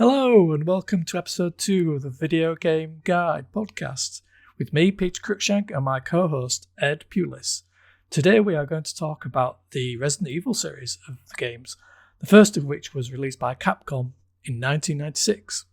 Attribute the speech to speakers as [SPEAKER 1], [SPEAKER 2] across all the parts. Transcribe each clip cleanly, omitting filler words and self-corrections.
[SPEAKER 1] Hello, and welcome to episode 2 of the Video Game Guide podcast with me, Peter Cruikshank, and my co host, Ed Pulis. Today, we are going to talk about the Resident Evil series of the games, the first of which was released by Capcom in 1996.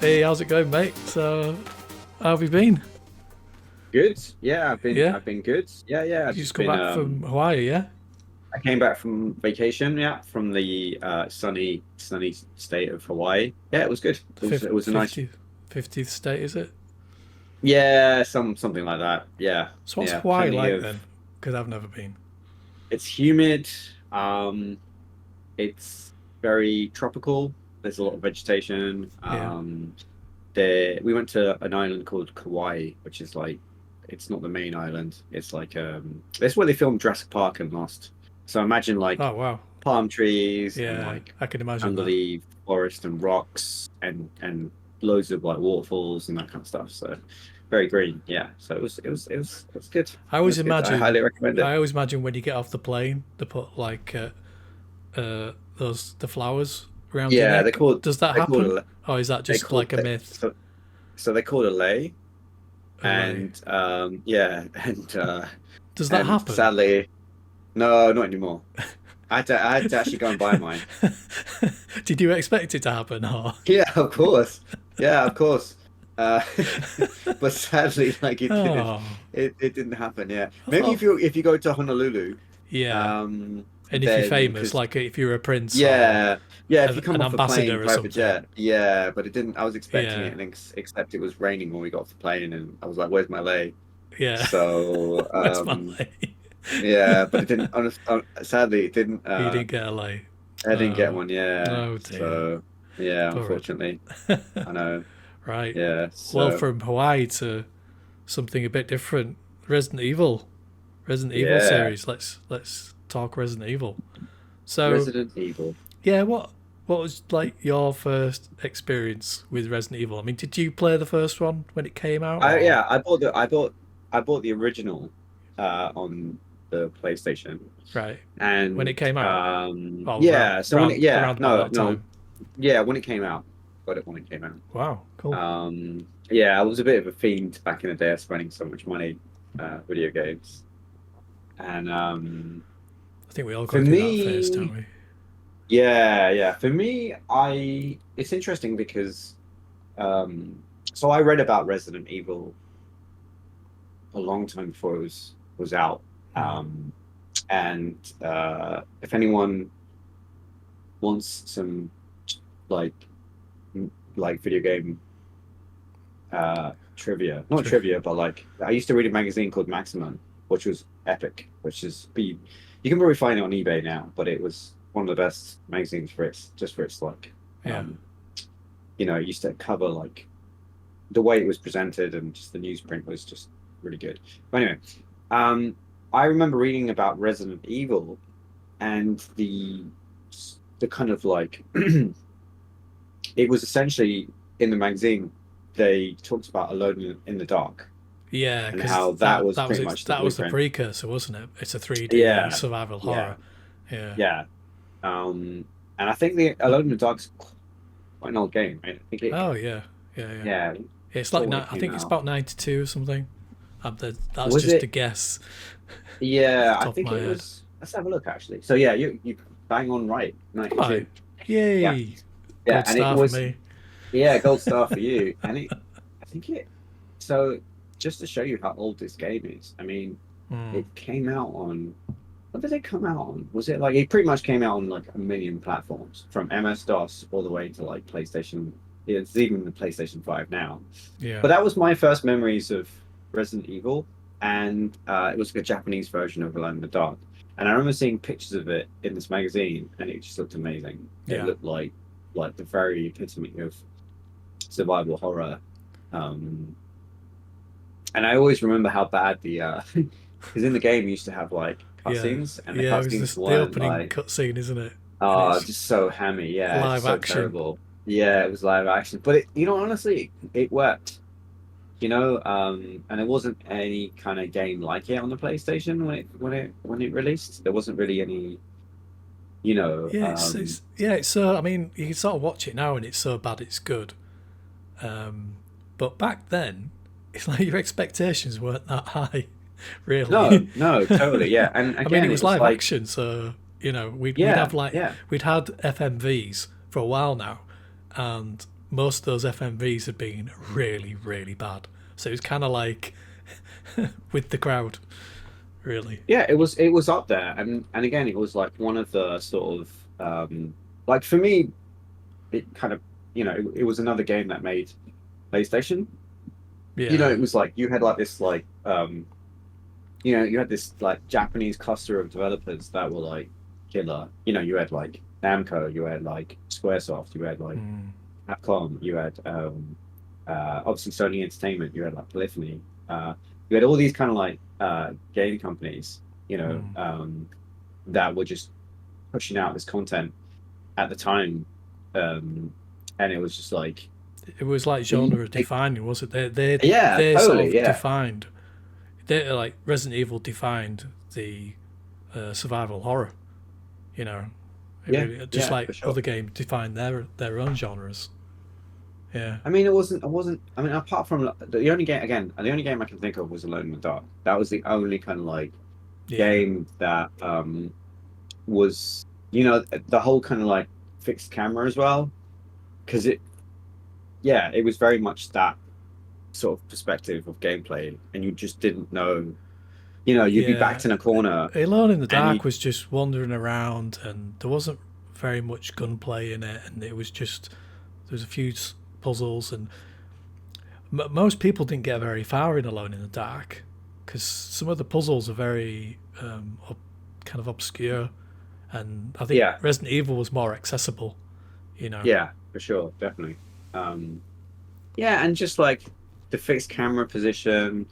[SPEAKER 1] Hey, how's it going, mate? So, how have you been?
[SPEAKER 2] Good. Yeah, I've been good. Yeah.
[SPEAKER 1] You just come back from Hawaii, yeah?
[SPEAKER 2] I came back from vacation, from the sunny state of Hawaii. Yeah, it was good. It was a nice
[SPEAKER 1] 50th state, is it?
[SPEAKER 2] Yeah, something like that. Yeah.
[SPEAKER 1] So what's
[SPEAKER 2] Yeah,
[SPEAKER 1] Hawaii
[SPEAKER 2] plenty
[SPEAKER 1] like
[SPEAKER 2] of-
[SPEAKER 1] then? Because I've never been.
[SPEAKER 2] It's humid. It's very tropical. There's a lot of vegetation.
[SPEAKER 1] Yeah.
[SPEAKER 2] We went to an island called Kauai, which is like, it's not the main island. It's like that's where they filmed Jurassic Park and Lost. So imagine like
[SPEAKER 1] Oh, wow.
[SPEAKER 2] palm trees and
[SPEAKER 1] Yeah,
[SPEAKER 2] like
[SPEAKER 1] I can imagine
[SPEAKER 2] under
[SPEAKER 1] that.
[SPEAKER 2] the forest and rocks and loads of like waterfalls and that kind of stuff. So very green. Yeah. So it was good.
[SPEAKER 1] I always
[SPEAKER 2] It was good.
[SPEAKER 1] imagine.
[SPEAKER 2] I highly recommend it.
[SPEAKER 1] I always imagine when you get off the plane, they put like the flowers around your
[SPEAKER 2] Yeah,
[SPEAKER 1] neck.
[SPEAKER 2] they call
[SPEAKER 1] Does that
[SPEAKER 2] they call
[SPEAKER 1] happen?
[SPEAKER 2] it
[SPEAKER 1] Or is that
[SPEAKER 2] they
[SPEAKER 1] just
[SPEAKER 2] call
[SPEAKER 1] like a
[SPEAKER 2] it-
[SPEAKER 1] myth?
[SPEAKER 2] So they call it a lei.
[SPEAKER 1] A lei.
[SPEAKER 2] And and
[SPEAKER 1] Does that
[SPEAKER 2] and
[SPEAKER 1] happen?
[SPEAKER 2] sadly, no, not anymore. I had to actually go and buy mine.
[SPEAKER 1] Did you expect it to happen? Or
[SPEAKER 2] Yeah, of course. Yeah, of course. But sadly, like it didn't.
[SPEAKER 1] oh,
[SPEAKER 2] It didn't happen. Yeah,
[SPEAKER 1] I
[SPEAKER 2] maybe
[SPEAKER 1] thought-
[SPEAKER 2] if you go to Honolulu,
[SPEAKER 1] yeah.
[SPEAKER 2] um,
[SPEAKER 1] And if you're
[SPEAKER 2] then-
[SPEAKER 1] famous,
[SPEAKER 2] 'cause-
[SPEAKER 1] like if you're a prince, or-
[SPEAKER 2] yeah, if
[SPEAKER 1] an
[SPEAKER 2] you come off a plane,
[SPEAKER 1] ambassador or
[SPEAKER 2] private jet,
[SPEAKER 1] something.
[SPEAKER 2] yeah, but it didn't. I was expecting
[SPEAKER 1] Yeah.
[SPEAKER 2] it, and except it was raining when we got off the plane, and I was like, "Where's my lei?"
[SPEAKER 1] yeah.
[SPEAKER 2] So,
[SPEAKER 1] Where's my lei?
[SPEAKER 2] yeah, but it didn't. Sadly, it didn't.
[SPEAKER 1] You didn't get a lei.
[SPEAKER 2] I didn't get
[SPEAKER 1] Oh.
[SPEAKER 2] one. Yeah.
[SPEAKER 1] Oh, dear.
[SPEAKER 2] So, yeah,
[SPEAKER 1] Poor
[SPEAKER 2] unfortunately, I know.
[SPEAKER 1] Right.
[SPEAKER 2] Yeah.
[SPEAKER 1] Well,
[SPEAKER 2] So,
[SPEAKER 1] from Hawaii to something a bit different, Resident Evil
[SPEAKER 2] Yeah.
[SPEAKER 1] series. Let's talk Resident Evil. So
[SPEAKER 2] Resident Evil.
[SPEAKER 1] yeah, what was like your first experience with Resident Evil? I mean, did you play the first one when it came out? or-
[SPEAKER 2] I bought the original on the PlayStation,
[SPEAKER 1] Right.
[SPEAKER 2] and
[SPEAKER 1] When it came out? Oh,
[SPEAKER 2] yeah.
[SPEAKER 1] around-
[SPEAKER 2] So when
[SPEAKER 1] around about that
[SPEAKER 2] no,
[SPEAKER 1] time.
[SPEAKER 2] yeah, when it came out, got it when it came out.
[SPEAKER 1] Wow. Cool.
[SPEAKER 2] Yeah, I was a bit of a fiend back in the day, spending so much money, video games, and
[SPEAKER 1] I think we all
[SPEAKER 2] for
[SPEAKER 1] got through
[SPEAKER 2] me-
[SPEAKER 1] that phase, don't we?
[SPEAKER 2] yeah. For me, it's interesting because, so I read about Resident Evil a long time before it was out, and if anyone wants some like video game trivia, not trivia, but like I used to read a magazine called Maximum, which was epic, you can probably find it on eBay now, but it was one of the best magazines for its like
[SPEAKER 1] Yeah.
[SPEAKER 2] it used to cover like the way it was presented, and just the newsprint was just really good. But anyway, I remember reading about Resident Evil and the kind of like it was essentially in the magazine they talked about Alone in the Dark.
[SPEAKER 1] Yeah,
[SPEAKER 2] And
[SPEAKER 1] because
[SPEAKER 2] how that was pretty much the
[SPEAKER 1] that was the
[SPEAKER 2] blueprint.
[SPEAKER 1] precursor, wasn't it? It's a 3D
[SPEAKER 2] Yeah.
[SPEAKER 1] survival
[SPEAKER 2] Yeah.
[SPEAKER 1] horror. Yeah.
[SPEAKER 2] Yeah. And I think the Alone in the Dark's quite an old game, right? I think it,
[SPEAKER 1] Oh yeah.
[SPEAKER 2] yeah.
[SPEAKER 1] It's like
[SPEAKER 2] Before it
[SPEAKER 1] I
[SPEAKER 2] came
[SPEAKER 1] think it's
[SPEAKER 2] out.
[SPEAKER 1] about 92 or something. That's
[SPEAKER 2] Was
[SPEAKER 1] just
[SPEAKER 2] it?
[SPEAKER 1] a guess.
[SPEAKER 2] Yeah,
[SPEAKER 1] Top
[SPEAKER 2] I
[SPEAKER 1] of
[SPEAKER 2] think
[SPEAKER 1] my
[SPEAKER 2] it
[SPEAKER 1] head.
[SPEAKER 2] was. Let's have a look actually. So yeah, you bang on right. 92.
[SPEAKER 1] Right. Yay!
[SPEAKER 2] Yeah. Yeah,
[SPEAKER 1] Gold
[SPEAKER 2] and
[SPEAKER 1] star
[SPEAKER 2] it was
[SPEAKER 1] for me.
[SPEAKER 2] yeah, gold star for you. And I think it. So just to show you how old this game is, I mean,
[SPEAKER 1] Mm.
[SPEAKER 2] it came out on. What did it come out on? Was it like it pretty much came out on like a million platforms, from MS DOS all the way to like PlayStation. It's even the PlayStation 5 now.
[SPEAKER 1] Yeah.
[SPEAKER 2] But that was my first memories of Resident Evil, and it was a Japanese version of Alone in the Dark. And I remember seeing pictures of it in this magazine, and it just looked amazing.
[SPEAKER 1] Yeah.
[SPEAKER 2] It looked like the very epitome of survival horror. And I always remember how bad the because in the game you used to have like
[SPEAKER 1] Yeah,
[SPEAKER 2] cutscenes, and the
[SPEAKER 1] yeah. It was
[SPEAKER 2] cutscenes
[SPEAKER 1] the
[SPEAKER 2] weren't
[SPEAKER 1] opening
[SPEAKER 2] like
[SPEAKER 1] cutscene, isn't it? And it's
[SPEAKER 2] just so hammy. Yeah, just
[SPEAKER 1] live
[SPEAKER 2] so
[SPEAKER 1] action.
[SPEAKER 2] terrible. Yeah, it was live action, but honestly, it worked. And there wasn't any kind of game like it on the PlayStation when it released. There wasn't really any, you know,
[SPEAKER 1] Yeah,
[SPEAKER 2] um,
[SPEAKER 1] it's so. I mean, you can sort of watch it now, and it's so bad it's good. But back then, it's like your expectations weren't that high, really.
[SPEAKER 2] no, no, totally, yeah. And
[SPEAKER 1] I mean, it
[SPEAKER 2] again, it
[SPEAKER 1] was
[SPEAKER 2] was
[SPEAKER 1] live
[SPEAKER 2] like,
[SPEAKER 1] action, so we'd have
[SPEAKER 2] yeah,
[SPEAKER 1] like
[SPEAKER 2] yeah,
[SPEAKER 1] we'd had FMVs for a while now, and most of those FMVs had been really, really bad. So it was kind of like with the crowd, really.
[SPEAKER 2] yeah. It was up there, and again, it was like one of the sort of like for me, it kind of it was another game that made PlayStation.
[SPEAKER 1] Yeah,
[SPEAKER 2] It was like you had like this like you had this like Japanese cluster of developers that were like killer. You had like Namco, you had like Squaresoft, you had like
[SPEAKER 1] mm,
[SPEAKER 2] Capcom, you had obviously Sony Entertainment, you had like Polyphony, you had all these kind of like game companies,
[SPEAKER 1] mm.
[SPEAKER 2] that were just pushing out this content at the time, and it was just like,
[SPEAKER 1] It was like genre defining, was it?
[SPEAKER 2] yeah,
[SPEAKER 1] They sort
[SPEAKER 2] totally,
[SPEAKER 1] of
[SPEAKER 2] yeah,
[SPEAKER 1] defined. They like Resident Evil defined the survival horror. You know, it
[SPEAKER 2] yeah,
[SPEAKER 1] really just
[SPEAKER 2] yeah,
[SPEAKER 1] like
[SPEAKER 2] for sure.
[SPEAKER 1] other games define their own genres. Yeah,
[SPEAKER 2] I mean, it wasn't. I mean, apart from the only game I can think of was Alone in the Dark. That was the only kind of like
[SPEAKER 1] yeah,
[SPEAKER 2] game that was the whole kind of like fixed camera as well, because it was very much that sort of perspective of gameplay, and you just didn't know. You'd be
[SPEAKER 1] yeah.
[SPEAKER 2] backed in a corner,
[SPEAKER 1] Alone in the
[SPEAKER 2] and you
[SPEAKER 1] Dark was just wandering around, and there wasn't very much gunplay in it, and it was just there was a few puzzles, and most people didn't get very far in Alone in the Dark because some of the puzzles are very kind of obscure, and I think
[SPEAKER 2] yeah,
[SPEAKER 1] Resident Evil was more accessible. You know,
[SPEAKER 2] yeah, for sure, definitely. Um, Yeah, and just like the fixed camera position,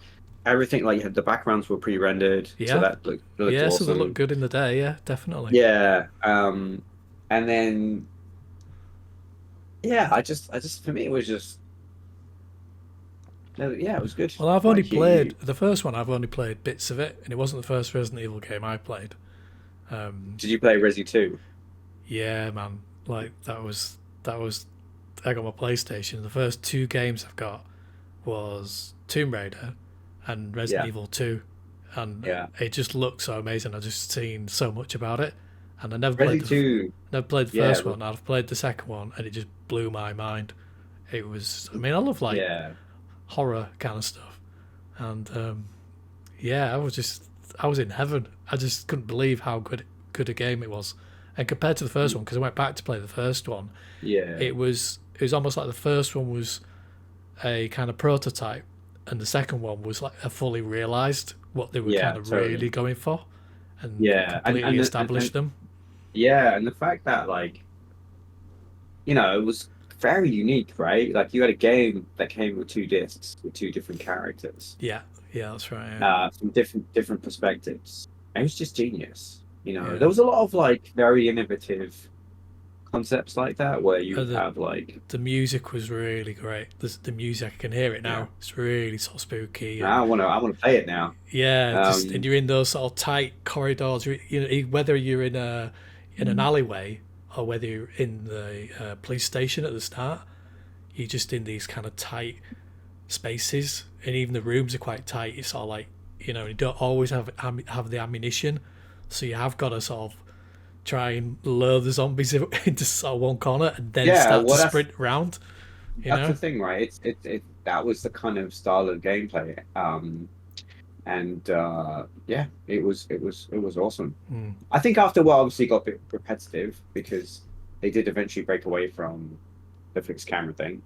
[SPEAKER 2] everything like the backgrounds were pre-rendered, so
[SPEAKER 1] yeah,
[SPEAKER 2] that looked
[SPEAKER 1] yeah. So they look
[SPEAKER 2] awesome.
[SPEAKER 1] good in the day. Yeah, definitely.
[SPEAKER 2] Yeah, and then yeah, I just for me it was just yeah, it was good.
[SPEAKER 1] Well, I've only
[SPEAKER 2] Like
[SPEAKER 1] played the first one. I've only played bits of it, and it wasn't the first Resident Evil game I played.
[SPEAKER 2] did you play Resi 2?
[SPEAKER 1] Yeah, man. Like that was. I got my PlayStation. The first two games I've got was Tomb Raider and Resident
[SPEAKER 2] Yeah,
[SPEAKER 1] Evil 2, and
[SPEAKER 2] yeah.
[SPEAKER 1] it just looked so amazing. I just seen so much about it, and I never played
[SPEAKER 2] Resi 2,
[SPEAKER 1] never played the
[SPEAKER 2] yeah,
[SPEAKER 1] first one. I've played the second one, and it just blew my mind. It was. I mean, I love like
[SPEAKER 2] yeah.
[SPEAKER 1] horror kind of stuff, and yeah, I was in heaven. I just couldn't believe how good a game it was. And compared to the first one, because I went back to play the first one,
[SPEAKER 2] Yeah,
[SPEAKER 1] it was almost like the first one was a kind of prototype, and the second one was like a fully realized what they were kind
[SPEAKER 2] yeah,
[SPEAKER 1] of really
[SPEAKER 2] totally.
[SPEAKER 1] going for, and
[SPEAKER 2] Yeah, and
[SPEAKER 1] completely
[SPEAKER 2] and the- and,
[SPEAKER 1] established
[SPEAKER 2] and
[SPEAKER 1] them.
[SPEAKER 2] yeah, and the fact that like it was very unique, right? Like you had a game that came with two discs with two different characters,
[SPEAKER 1] Yeah, yeah, that's right.
[SPEAKER 2] from different perspectives. It was just genius.
[SPEAKER 1] Yeah,
[SPEAKER 2] There was a lot of like very innovative concepts like that where you
[SPEAKER 1] yeah.
[SPEAKER 2] would have like,
[SPEAKER 1] The music was really great. The music, I can hear it
[SPEAKER 2] yeah,
[SPEAKER 1] now. It's really sort of spooky, and
[SPEAKER 2] I want to play it now.
[SPEAKER 1] yeah, just and
[SPEAKER 2] Um,
[SPEAKER 1] you're in those sort of tight corridors. Whether you're in an alleyway or whether you're in the police station at the start, you're just in these kind of tight spaces, and even the rooms are quite tight. It's all like you don't always have the ammunition, so you have got to sort of try and lure the zombies into sort of one corner and then
[SPEAKER 2] yeah,
[SPEAKER 1] start to
[SPEAKER 2] well
[SPEAKER 1] sprint around. You
[SPEAKER 2] that's the
[SPEAKER 1] know?
[SPEAKER 2] thing, right? That was the kind of style of gameplay. And yeah, it was awesome.
[SPEAKER 1] Mm.
[SPEAKER 2] I think after a while, obviously, it got a bit repetitive because they did eventually break away from the fixed camera thing.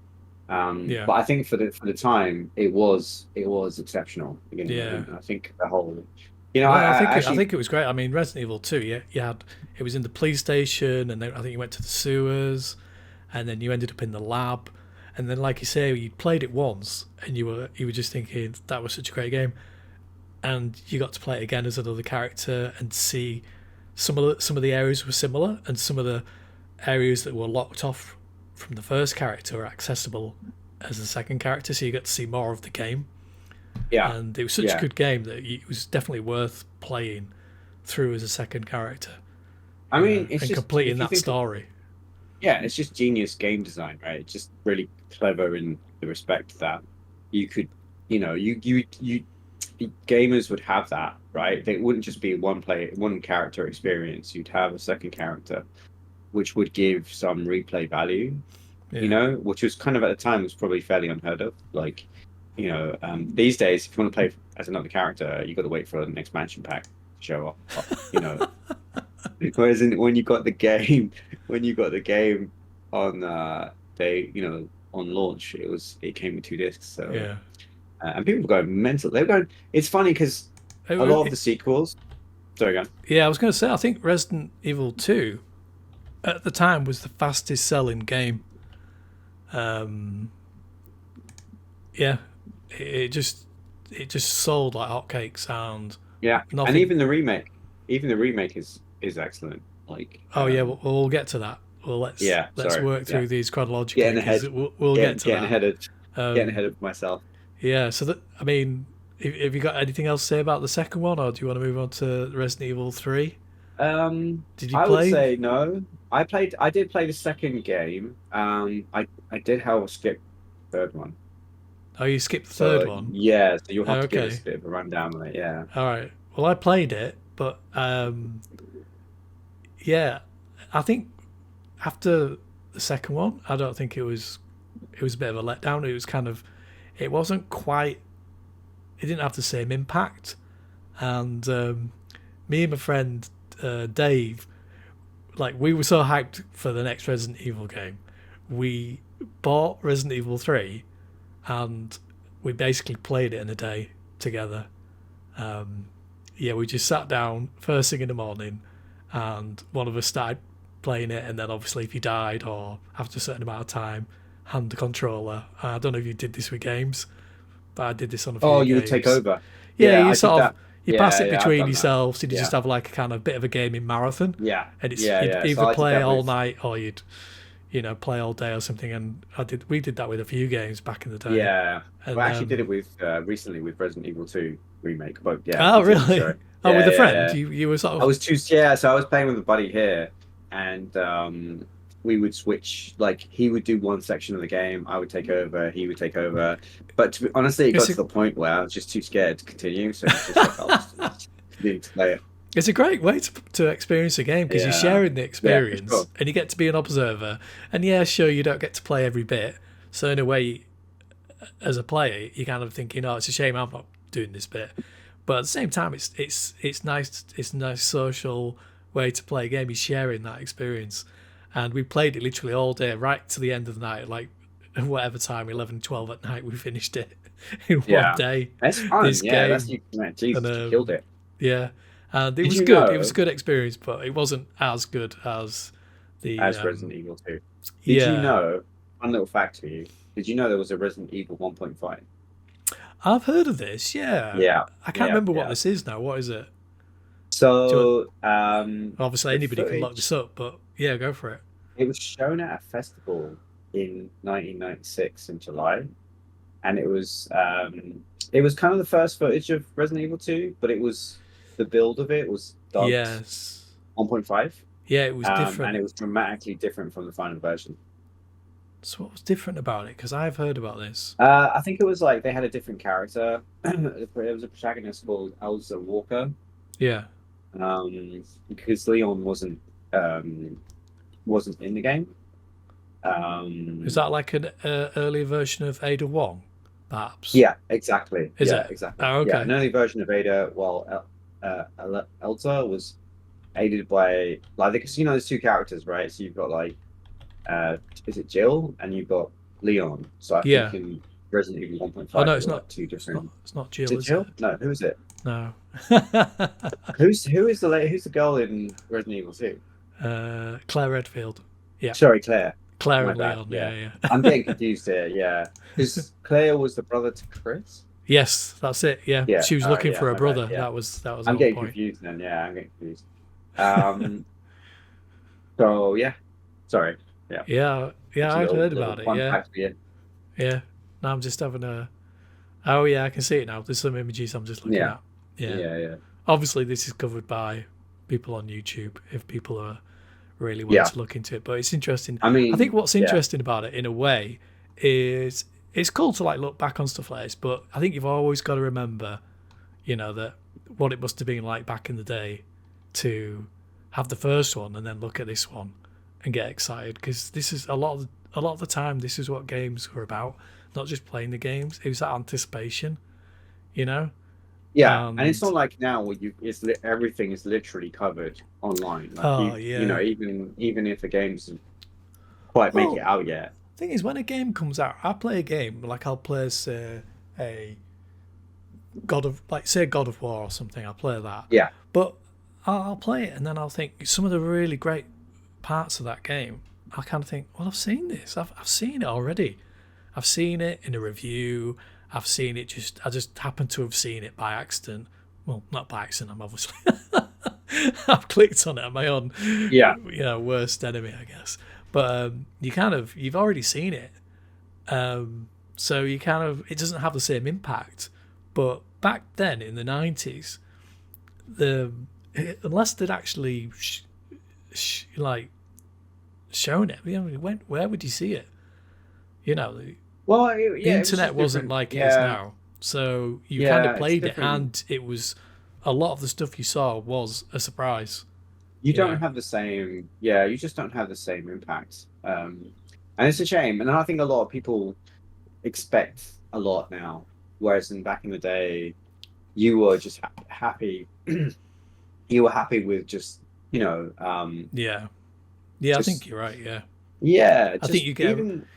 [SPEAKER 1] Yeah,
[SPEAKER 2] But I think for the time, it was exceptional.
[SPEAKER 1] yeah.
[SPEAKER 2] And I think the whole,
[SPEAKER 1] No,
[SPEAKER 2] I
[SPEAKER 1] I
[SPEAKER 2] actually,
[SPEAKER 1] think it was great. I mean, Resident Evil 2, you had it was in the police station, and then I think you went to the sewers, and then you ended up in the lab, And then, like you say, you played it once, and you were just thinking that was such a great game, and you got to play it again as another character and see some of the areas were similar, and some of the areas that were locked off from the first character are accessible as the second character, so you get to see more of the game.
[SPEAKER 2] Yeah,
[SPEAKER 1] and it was such a good game that it was definitely worth playing through as a second character.
[SPEAKER 2] I mean, it's
[SPEAKER 1] and
[SPEAKER 2] just
[SPEAKER 1] completing that story.
[SPEAKER 2] Yeah, it's just genius game design, right? It's just really clever in the respect that you could, you gamers would have that, right? It wouldn't just be one character experience. You'd have a second character, which would give some replay value, which was kind of at the time was probably fairly unheard of. Like, these days, if you want to play as another character, you got to wait for an expansion pack to show up, Whereas when you got the game on on launch, it came with 2 discs. So
[SPEAKER 1] yeah,
[SPEAKER 2] and people were going mental. They were going. It's funny because a lot of the sequels. Sorry, go on.
[SPEAKER 1] Yeah, I was going to say, I think Resident Evil 2 at the time was the fastest selling game. Yeah, it just sold like hotcakes, and
[SPEAKER 2] and even the remake is excellent. Like,
[SPEAKER 1] yeah, we'll get to that. Well, let's work through these chronologically.
[SPEAKER 2] Getting ahead.
[SPEAKER 1] We'll get to that.
[SPEAKER 2] Getting ahead of myself.
[SPEAKER 1] Yeah, so have you got anything else to say about the second one, or do you want to move on to Resident Evil 3? Did you play?
[SPEAKER 2] I would say no. I did play the second game. I did, however, skip the third one.
[SPEAKER 1] Oh, you skipped the third one?
[SPEAKER 2] Yeah, so you'll have to give us a bit of a rundown on it, yeah.
[SPEAKER 1] All right. Well, I played it, but yeah, I think after the second one, I don't think it was a bit of a letdown. It was it wasn't quite, it didn't have the same impact. And me and my friend Dave, like, we were so hyped for the next Resident Evil game. We bought Resident Evil 3 and we basically played it in a day together. We just sat down first thing in the morning, and one of us started playing it, and then obviously if you died or after a certain amount of time, hand the controller. I don't know if you did this with games, but I did this on a few games.
[SPEAKER 2] You would take over.
[SPEAKER 1] Yeah, you pass it between yourselves, and you just have like a kind of bit of a gaming marathon.
[SPEAKER 2] Yeah.
[SPEAKER 1] And it's you'd either play all night or you'd play all day or something. And we did that with a few games back in the day.
[SPEAKER 2] Yeah. And I actually did it with recently with Resident Evil 2 remake. But
[SPEAKER 1] oh really? With a friend? You were sort of...
[SPEAKER 2] I was so I was playing with a buddy here, and we would switch, like, he would do one section of the game, I would take over, he would take over. But honestly, it got to the point where I was just too scared to continue, so it's just like, I'll just need to play it.
[SPEAKER 1] It's a great way to experience a game, because you're sharing the experience, and you get to be an observer. And sure, you don't get to play every bit. So in a way, as a player, you're kind of thinking, oh, it's a shame I'm not doing this bit. But at the same time, it's nice. It's a nice social way to play a game. You're sharing that experience. And we played it literally all day, right to the end of the night, like whatever time, 11, 12 at night, we finished it in one day.
[SPEAKER 2] That's fun. Jesus, you killed it.
[SPEAKER 1] Yeah, and it was good. It was a good experience, but it wasn't as good as
[SPEAKER 2] Resident Evil 2. Did you know, one little fact for you, did you know there was a Resident Evil 1.5?
[SPEAKER 1] I've heard of this, yeah. I can't remember what this is now. What is it?
[SPEAKER 2] So,
[SPEAKER 1] obviously anybody can look this up, but yeah, go for it.
[SPEAKER 2] It was shown at a festival in 1996 in July, and it was kind of the first footage of Resident Evil 2, but it was the build of it was dubbed 1.5.
[SPEAKER 1] Yeah, it was different,
[SPEAKER 2] and it was dramatically different from the final version.
[SPEAKER 1] So what was different about it? Because I've heard about this.
[SPEAKER 2] I think it was like they had a different character. There was a protagonist called Elsa Walker.
[SPEAKER 1] Yeah.
[SPEAKER 2] Because Leon wasn't in the game.
[SPEAKER 1] Is that like an early version of Ada Wong, perhaps?
[SPEAKER 2] Yeah, exactly.
[SPEAKER 1] Is it?
[SPEAKER 2] Exactly.
[SPEAKER 1] Oh, okay.
[SPEAKER 2] Yeah, an early version of Ada, while Elsa was aided by, like, because there's two characters, right? So you've got like, is it Jill, and you've got Leon. So I think in Resident Evil 1.5,
[SPEAKER 1] oh no, it's not
[SPEAKER 2] two different.
[SPEAKER 1] It's not Jill.
[SPEAKER 2] Is it Jill? No, who is it?
[SPEAKER 1] No.
[SPEAKER 2] Who's the girl in Resident Evil 2?
[SPEAKER 1] Claire Redfield. Yeah.
[SPEAKER 2] Sorry, Claire.
[SPEAKER 1] Claire
[SPEAKER 2] My
[SPEAKER 1] and
[SPEAKER 2] bad.
[SPEAKER 1] Leon.
[SPEAKER 2] Yeah,
[SPEAKER 1] Yeah.
[SPEAKER 2] I'm getting confused here. Yeah, because Claire was the brother to Chris.
[SPEAKER 1] Yes, that's it. Yeah,
[SPEAKER 2] Yeah.
[SPEAKER 1] she was looking
[SPEAKER 2] Yeah.
[SPEAKER 1] for her
[SPEAKER 2] My bad.
[SPEAKER 1] brother.
[SPEAKER 2] Yeah.
[SPEAKER 1] That was the
[SPEAKER 2] I'm
[SPEAKER 1] whole
[SPEAKER 2] getting
[SPEAKER 1] point.
[SPEAKER 2] confused then. Yeah, I'm getting confused. Um. So yeah. Sorry. Yeah.
[SPEAKER 1] Yeah, yeah,
[SPEAKER 2] It's a
[SPEAKER 1] I'd heard
[SPEAKER 2] little
[SPEAKER 1] about it.
[SPEAKER 2] fun
[SPEAKER 1] Yeah,
[SPEAKER 2] fact for you.
[SPEAKER 1] yeah. Now I'm just having a. Oh yeah, I can see it now. There's some images I'm just looking
[SPEAKER 2] Yeah.
[SPEAKER 1] at. Yeah.
[SPEAKER 2] Yeah.
[SPEAKER 1] Obviously, this is covered by people on YouTube if people are really willing
[SPEAKER 2] Yeah.
[SPEAKER 1] to look into it. But it's interesting.
[SPEAKER 2] I mean,
[SPEAKER 1] I think what's
[SPEAKER 2] yeah.
[SPEAKER 1] interesting about it, in a way, is it's cool to like look back on stuff like this. But I think you've always got to remember, that what it must have been like back in the day to have the first one and then look at this one and get excited, because this is a lot of the time this is what games were about, not just playing the games. It was that anticipation,
[SPEAKER 2] Yeah, and it's not like now where everything is literally covered online. Like even if the games quite make it out yet.
[SPEAKER 1] Thing is, when a game comes out, I play a game like I'll play a God of War or something. I'll play that.
[SPEAKER 2] Yeah.
[SPEAKER 1] But I'll play it and then I'll think some of the really great parts of that game. I kind of think, well, I've seen this. I've seen it already. I've seen it in a review. I've seen it I just happen to have seen it by accident. Well, not by accident. I'm obviously I've clicked on it on my own.
[SPEAKER 2] Yeah.
[SPEAKER 1] Worst enemy, I guess. But you've already seen it. So it doesn't have the same impact. But back then in the 90s, unless they'd actually shown it, where would you see it? The internet wasn't like it is now, so you kind of played it, and it was a lot of the stuff you saw was a surprise.
[SPEAKER 2] You don't have the same, you just don't have the same impact, and it's a shame. And I think a lot of people expect a lot now, whereas back in the day, you were just happy. You were happy with just
[SPEAKER 1] I think you're right. I think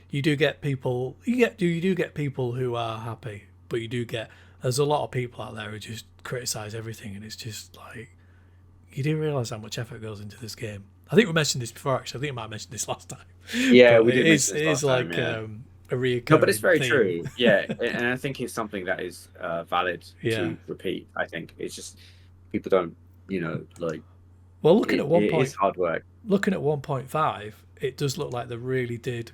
[SPEAKER 1] you do get people who are happy, but there's a lot of people out there who just criticize everything, and it's just like, you do realize how much effort goes into this game. I think we mentioned this before. Actually, I think I might have mentioned this last time.
[SPEAKER 2] Yeah, we did.
[SPEAKER 1] It is like a reoccurring. No,
[SPEAKER 2] but it's very
[SPEAKER 1] theme.
[SPEAKER 2] true. Yeah, and I think it's something that is valid to repeat. I think it's just people don't, like.
[SPEAKER 1] Well, looking at 1.
[SPEAKER 2] It's hard work.
[SPEAKER 1] Looking at 1.5, it does look like they really did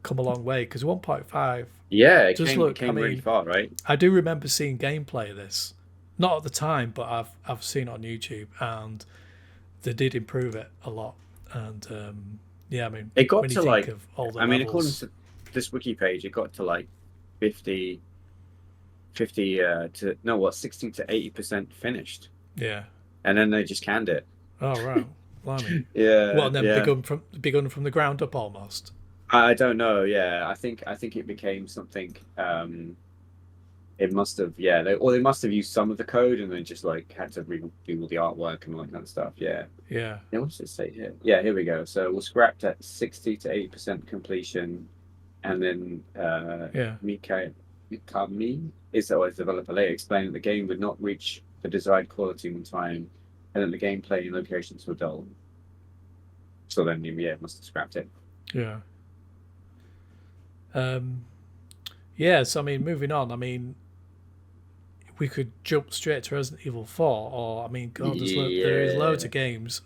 [SPEAKER 1] come a long way, because 1.5.
[SPEAKER 2] Yeah, it came really far, right?
[SPEAKER 1] I do remember seeing gameplay of this, not at the time, but I've seen it on YouTube, and they did improve it a lot. And
[SPEAKER 2] it got to like,
[SPEAKER 1] levels,
[SPEAKER 2] according to this wiki page, it got to like 60 to 80% finished.
[SPEAKER 1] Yeah.
[SPEAKER 2] And then they just canned it.
[SPEAKER 1] Oh right. Blimey.
[SPEAKER 2] Yeah.
[SPEAKER 1] Well, and then begun from the ground up almost.
[SPEAKER 2] I don't know. Yeah, I think it became something. It must have. Yeah, they must have used some of the code and then just like had to redo all the artwork and all that kind of stuff. Yeah.
[SPEAKER 1] Yeah.
[SPEAKER 2] What does it say here? Yeah, here we go. So we're scrapped at 60 to 80% completion, and then Mikami is always developer later explained that the game would not reach the desired quality in time, and then the gameplay and locations were dull. So then, must have scrapped it.
[SPEAKER 1] Yeah. So moving on. We could jump straight to Resident Evil 4, or there is loads of games.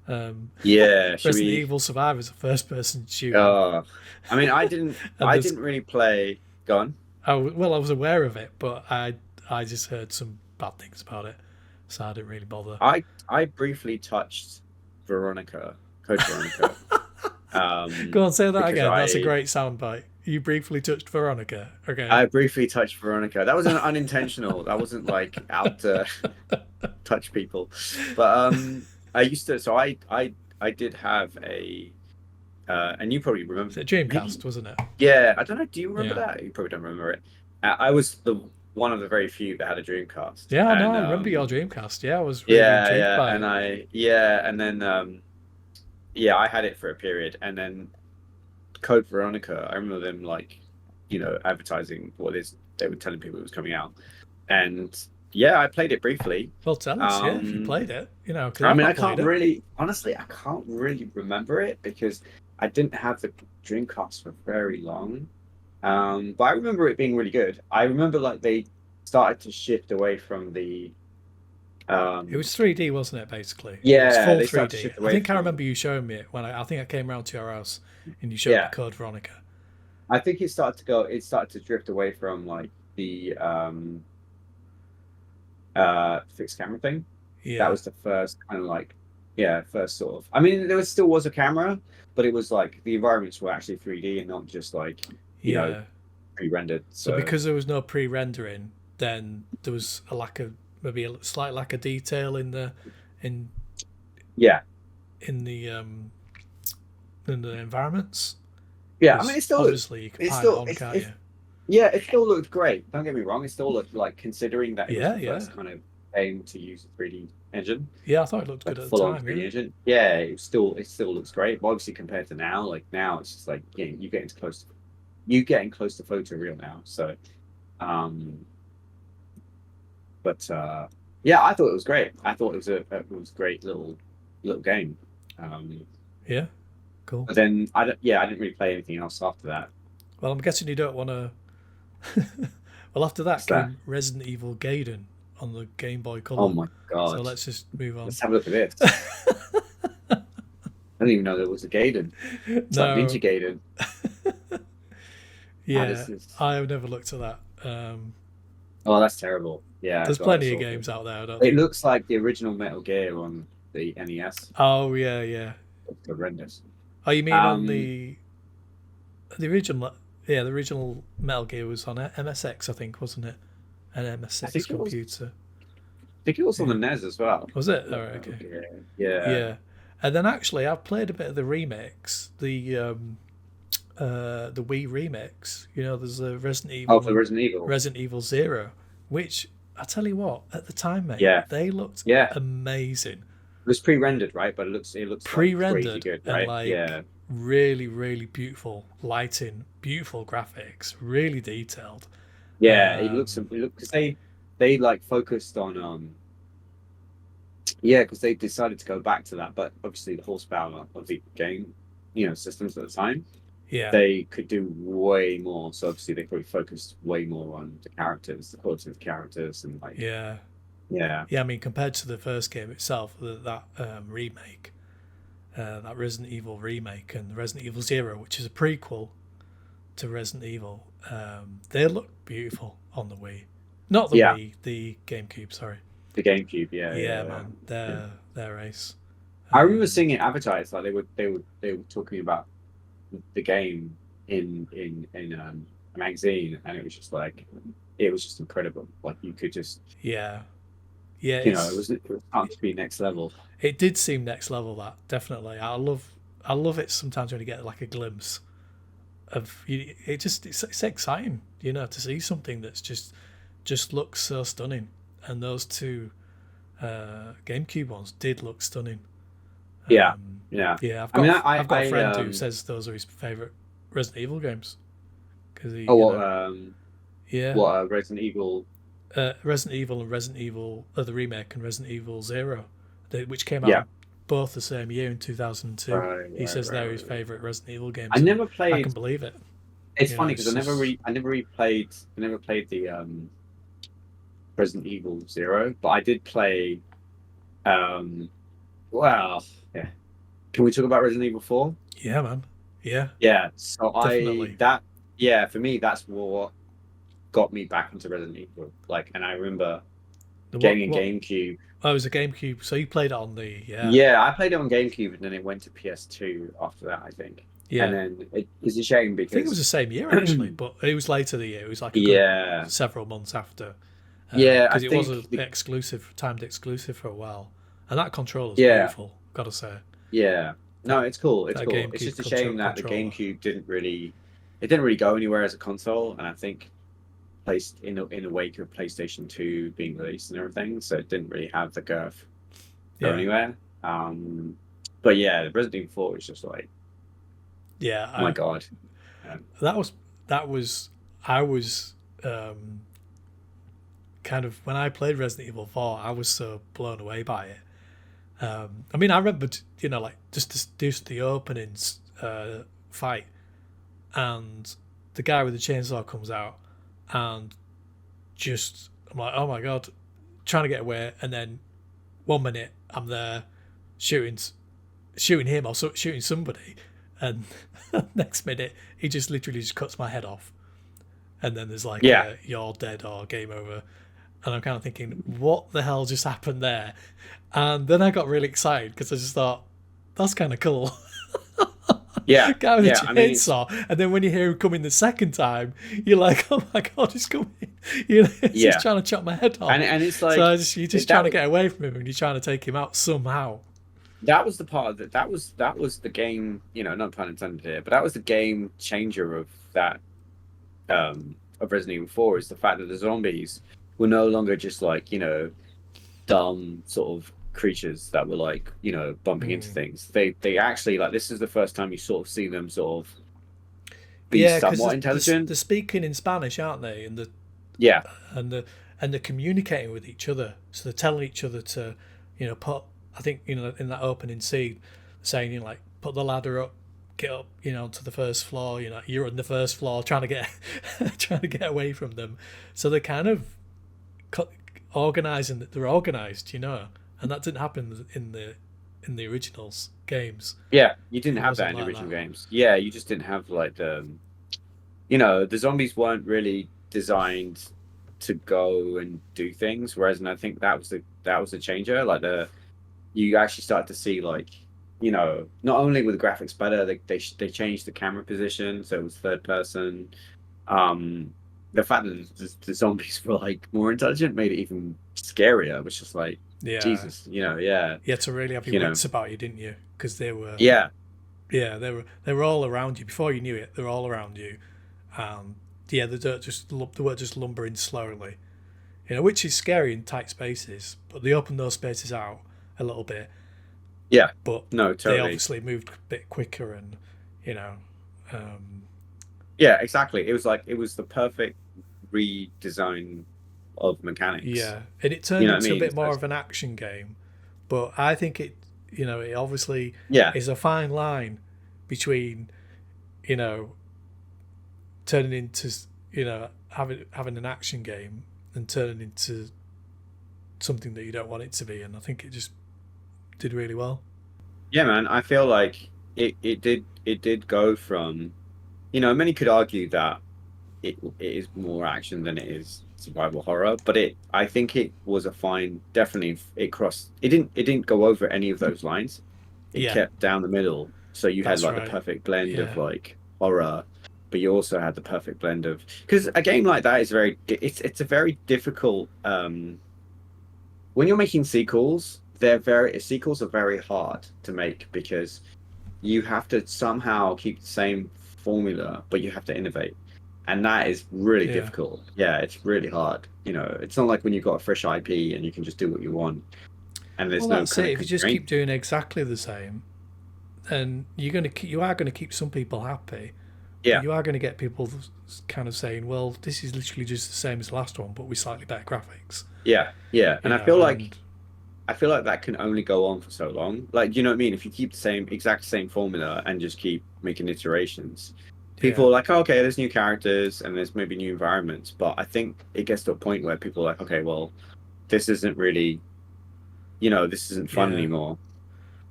[SPEAKER 1] Resident Evil Survivor is a first-person shooter.
[SPEAKER 2] I didn't really play. Go on.
[SPEAKER 1] Well, I was aware of it, but I just heard some bad things about it, so I didn't really bother.
[SPEAKER 2] I briefly touched Code Veronica.
[SPEAKER 1] Go on, say that again. That's a great soundbite. You briefly touched Veronica. Okay.
[SPEAKER 2] I briefly touched Veronica. That was unintentional. That wasn't like out to touch people. But I used to. So I did have a. And you probably remember.
[SPEAKER 1] It Dreamcast, wasn't it?
[SPEAKER 2] Yeah, I don't know. Do you remember that? You probably don't remember it. I was one of the very few that had a Dreamcast.
[SPEAKER 1] Yeah, I remember your Dreamcast. Yeah, I was really intrigued by
[SPEAKER 2] it. I had it for a period, and then Code Veronica. I remember them advertising they were telling people it was coming out, and I played it briefly.
[SPEAKER 1] Well, tell us if you played it.
[SPEAKER 2] I can't really remember it because I didn't have the Dreamcast for very long, but I remember it being really good. I remember like they started to shift away from the
[SPEAKER 1] It
[SPEAKER 2] um,
[SPEAKER 1] was 3D, wasn't it? Basically, it was
[SPEAKER 2] yeah,
[SPEAKER 1] full
[SPEAKER 2] they started to
[SPEAKER 1] 3D.
[SPEAKER 2] shift
[SPEAKER 1] I
[SPEAKER 2] away
[SPEAKER 1] think I
[SPEAKER 2] from
[SPEAKER 1] remember you showing me it when I think I came round to your house and you showed me
[SPEAKER 2] yeah.
[SPEAKER 1] Code Veronica.
[SPEAKER 2] I think it started to drift away from like the fixed camera thing. That
[SPEAKER 1] Yeah,
[SPEAKER 2] was the first kind of like yeah, first sort of. I mean, still was a camera, but it was like the environments were actually 3D and not just like
[SPEAKER 1] yeah.
[SPEAKER 2] pre-rendered.
[SPEAKER 1] So
[SPEAKER 2] So
[SPEAKER 1] because there was no pre-rendering, then there was a lack of maybe a slight lack of detail in
[SPEAKER 2] yeah,
[SPEAKER 1] in the in the environments.
[SPEAKER 2] yeah. I mean,
[SPEAKER 1] Because obviously you can pile it on, can't
[SPEAKER 2] it's
[SPEAKER 1] you?
[SPEAKER 2] yeah, it still looked great. Don't get me wrong. It still looked like considering that it was
[SPEAKER 1] Yeah,
[SPEAKER 2] the
[SPEAKER 1] yeah,
[SPEAKER 2] first kind of game to use a 3D engine,
[SPEAKER 1] yeah. I thought it looked good
[SPEAKER 2] like
[SPEAKER 1] at the
[SPEAKER 2] full on
[SPEAKER 1] time.
[SPEAKER 2] 3D
[SPEAKER 1] Yeah,
[SPEAKER 2] engine. Yeah, it still looks great. But obviously compared to now, like now it's just like you getting close to photoreal now. So um but yeah, I thought it was great. I thought it was a great little game. Um
[SPEAKER 1] yeah. Cool.
[SPEAKER 2] but then I didn't really play anything else after that.
[SPEAKER 1] Well, I'm guessing you don't want to. Well, after that
[SPEAKER 2] What's that?
[SPEAKER 1] came Resident Evil Gaiden on the Game Boy
[SPEAKER 2] Oh
[SPEAKER 1] Color.
[SPEAKER 2] my
[SPEAKER 1] So
[SPEAKER 2] god.
[SPEAKER 1] let's just move on.
[SPEAKER 2] Let's have a look at this. I didn't even know there was a Gaiden. It's like
[SPEAKER 1] No,
[SPEAKER 2] Ninja Gaiden. That
[SPEAKER 1] yeah,
[SPEAKER 2] is this.
[SPEAKER 1] I have never looked at that.
[SPEAKER 2] Oh, that's terrible. Yeah,
[SPEAKER 1] There's
[SPEAKER 2] God,
[SPEAKER 1] plenty
[SPEAKER 2] that's
[SPEAKER 1] of
[SPEAKER 2] awful.
[SPEAKER 1] games out there, I don't
[SPEAKER 2] It
[SPEAKER 1] think.
[SPEAKER 2] looks like the original Metal Gear on the NES.
[SPEAKER 1] Oh yeah, yeah.
[SPEAKER 2] It's horrendous.
[SPEAKER 1] Oh, you mean on
[SPEAKER 2] Um,
[SPEAKER 1] the original? Yeah, the original Metal Gear was on MSX, I think, wasn't it? An
[SPEAKER 2] I
[SPEAKER 1] MSX
[SPEAKER 2] think it was.
[SPEAKER 1] computer.
[SPEAKER 2] I think it was on the
[SPEAKER 1] Yeah.
[SPEAKER 2] NES as well.
[SPEAKER 1] Was it? All right,
[SPEAKER 2] Metal
[SPEAKER 1] okay.
[SPEAKER 2] Gear. Yeah.
[SPEAKER 1] Yeah, and then actually, I've played a bit of the remix, the Wii remix. You know, there's a Resident
[SPEAKER 2] Oh,
[SPEAKER 1] Evil
[SPEAKER 2] for
[SPEAKER 1] and
[SPEAKER 2] Resident Evil.
[SPEAKER 1] Resident Evil Zero, which I tell you what, at the time, mate,
[SPEAKER 2] Yeah,
[SPEAKER 1] they looked
[SPEAKER 2] yeah.
[SPEAKER 1] amazing,
[SPEAKER 2] It was pre-rendered, right? But it looks like crazy
[SPEAKER 1] pre-rendered
[SPEAKER 2] good,
[SPEAKER 1] and
[SPEAKER 2] right?
[SPEAKER 1] like
[SPEAKER 2] Yeah,
[SPEAKER 1] really, really beautiful lighting, beautiful graphics, really detailed.
[SPEAKER 2] yeah.
[SPEAKER 1] Um,
[SPEAKER 2] It looks because they like focused on yeah, because they decided to go back to that, but obviously the horsepower of the game, systems at the time,
[SPEAKER 1] yeah,
[SPEAKER 2] they could do way more. So obviously they probably focused way more on the characters, the quality of the characters, and like
[SPEAKER 1] yeah,
[SPEAKER 2] yeah,
[SPEAKER 1] yeah. I mean, compared to the first game itself, that remake, that Resident Evil remake, and Resident Evil Zero, which is a prequel to Resident Evil, they look beautiful on the Wii. Not the
[SPEAKER 2] yeah,
[SPEAKER 1] Wii, the GameCube. Sorry.
[SPEAKER 2] the GameCube, yeah,
[SPEAKER 1] Yeah,
[SPEAKER 2] yeah,
[SPEAKER 1] man,
[SPEAKER 2] yeah.
[SPEAKER 1] they're ace.
[SPEAKER 2] I remember
[SPEAKER 1] Um,
[SPEAKER 2] seeing it advertised like they were talking about the game in a magazine, and it was just incredible. Like you could just
[SPEAKER 1] yeah, yeah.
[SPEAKER 2] it was time to be next level.
[SPEAKER 1] It did seem next level. That definitely. I love it sometimes when you get like a glimpse of you. It's exciting, you know, to see something that's just looks so stunning. And those two GameCube ones did look stunning.
[SPEAKER 2] Yeah, yeah.
[SPEAKER 1] Yeah,
[SPEAKER 2] I mean,
[SPEAKER 1] I've got a friend who says those are his favorite Resident Evil games because he
[SPEAKER 2] oh
[SPEAKER 1] you know yeah
[SPEAKER 2] what Resident Evil.
[SPEAKER 1] Resident Evil and Resident Evil the remake and Resident Evil Zero, which came
[SPEAKER 2] Yeah,
[SPEAKER 1] out both the same year in 2002.
[SPEAKER 2] right,
[SPEAKER 1] He
[SPEAKER 2] right,
[SPEAKER 1] says
[SPEAKER 2] right,
[SPEAKER 1] they're his
[SPEAKER 2] right, right.
[SPEAKER 1] favorite Resident Evil
[SPEAKER 2] I
[SPEAKER 1] games, and
[SPEAKER 2] never
[SPEAKER 1] I can
[SPEAKER 2] played.
[SPEAKER 1] believe it.
[SPEAKER 2] It's
[SPEAKER 1] You know,
[SPEAKER 2] funny because
[SPEAKER 1] it's just
[SPEAKER 2] I never really played. I never played the Resident Evil Zero, but I did play. Um, well, yeah. Can we talk about Resident Evil 4?
[SPEAKER 1] yeah, man. Yeah,
[SPEAKER 2] Yeah. So I
[SPEAKER 1] definitely.
[SPEAKER 2] that yeah for me that's what got me back into Resident Evil. Like, and I remember
[SPEAKER 1] The
[SPEAKER 2] getting a
[SPEAKER 1] what?
[SPEAKER 2] GameCube.
[SPEAKER 1] Oh, it was a GameCube. So you played it on the
[SPEAKER 2] Yeah, I played it on GameCube, and then it went to PS2 after that, I think. And
[SPEAKER 1] yeah.
[SPEAKER 2] then it's a shame
[SPEAKER 1] I think it was the
[SPEAKER 2] because
[SPEAKER 1] same year actually, but it was later the year. It was like a good
[SPEAKER 2] yeah,
[SPEAKER 1] several months after,
[SPEAKER 2] yeah, I
[SPEAKER 1] because it was a
[SPEAKER 2] think
[SPEAKER 1] exclusive, timed exclusive for a while, and that controller's
[SPEAKER 2] yeah,
[SPEAKER 1] beautiful. Gotta say
[SPEAKER 2] yeah. No,
[SPEAKER 1] that
[SPEAKER 2] it's cool. It's
[SPEAKER 1] that
[SPEAKER 2] cool. It's
[SPEAKER 1] GameCube
[SPEAKER 2] just a shame that the
[SPEAKER 1] controller.
[SPEAKER 2] GameCube didn't really go anywhere as a console, and I think placed in a wake of PlayStation 2 being released and everything, so it didn't really have the girth go
[SPEAKER 1] Yeah,
[SPEAKER 2] anywhere. But yeah, Resident Evil 4 is just like,
[SPEAKER 1] yeah.
[SPEAKER 2] oh my god. Um,
[SPEAKER 1] That was that was I was kind of when I played Resident Evil 4, I was so blown away by it. I mean, I remember, you know, like just the openings fight, and the guy with the chainsaw comes out, and just I'm like, oh my god, trying to get away, and then 1 minute I'm there shooting him or shooting somebody, and next minute he just literally just cuts my head off, and then there's like you're dead or game over, and I'm kind of thinking, what the hell just happened there? And then I got really excited because I just thought, that's kind of cool.
[SPEAKER 2] Yeah,
[SPEAKER 1] Guy with a chainsaw, and then when you hear him coming the second time, you're like, "Oh my god, he's coming!" He's trying to chop my head off,
[SPEAKER 2] and it's like
[SPEAKER 1] you're just trying to get away from him, and you're trying to take him out somehow.
[SPEAKER 2] That was the part that was the game. Not pun intended here, but that was the game changer of that of Resident Evil 4 is the fact that the zombies were no longer just like dumb sort of creatures that were like bumping into things. They actually, like, this is the first time you sort of see them sort of be somewhat intelligent.
[SPEAKER 1] They're speaking in Spanish, aren't they? And they're communicating with each other, so they're telling each other to put, I think in that opening scene, saying like, put the ladder up, get up to the first floor, you're on the first floor trying to get away from them. So they're kind of organizing that they're organized, and that didn't happen in the originals games.
[SPEAKER 2] Yeah, you didn't have that in the original games. Yeah, you just didn't have like the zombies weren't really designed to go and do things. Whereas, and I think that was the changer. Like you actually start to see like not only were the graphics better, they changed the camera position, so it was third person. The fact that the zombies were like more intelligent made it even scarier, which is like, Jesus,
[SPEAKER 1] You had to really have your wits about you, didn't you? Because they were they were all around you before you knew it. They were all around you. They weren't just lumbering slowly, which is scary in tight spaces. But they opened those spaces out a little bit.
[SPEAKER 2] Yeah,
[SPEAKER 1] but
[SPEAKER 2] no, totally.
[SPEAKER 1] They obviously moved a bit quicker, and
[SPEAKER 2] yeah, exactly. It was the perfect redesign of mechanics.
[SPEAKER 1] Yeah, and it turned into a bit more of an action game, but I think it obviously is a fine line between turning into having an action game and turning into something that you don't want it to be, and I think it just did really well.
[SPEAKER 2] Yeah, man, I feel like it did go from many could argue that it is more action than it is survival horror, but I think it was a fine, definitely it didn't go over any of those lines. It kept down the middle, so you had like the perfect blend of like horror, but you also had the perfect blend of, because a game like that is it's a very difficult when you're making sequels. Sequels are very hard to make because you have to somehow keep the same formula, but you have to innovate. And that is really difficult. Yeah, it's really hard. It's not like when you've got a fresh IP and you can just do what you want. And there's no kind of
[SPEAKER 1] if you just keep doing exactly the same, then you are gonna keep some people happy.
[SPEAKER 2] Yeah.
[SPEAKER 1] You are going to get people kind of saying, well, this is literally just the same as the last one, but with slightly better graphics.
[SPEAKER 2] Yeah, yeah. And I feel like that can only go on for so long. Like, you know what I mean? If you keep the exact same formula and just keep making iterations, people are like, oh, okay, there's new characters and there's maybe new environments. But I think it gets to a point where people are like, okay, well, this isn't really, this isn't fun anymore.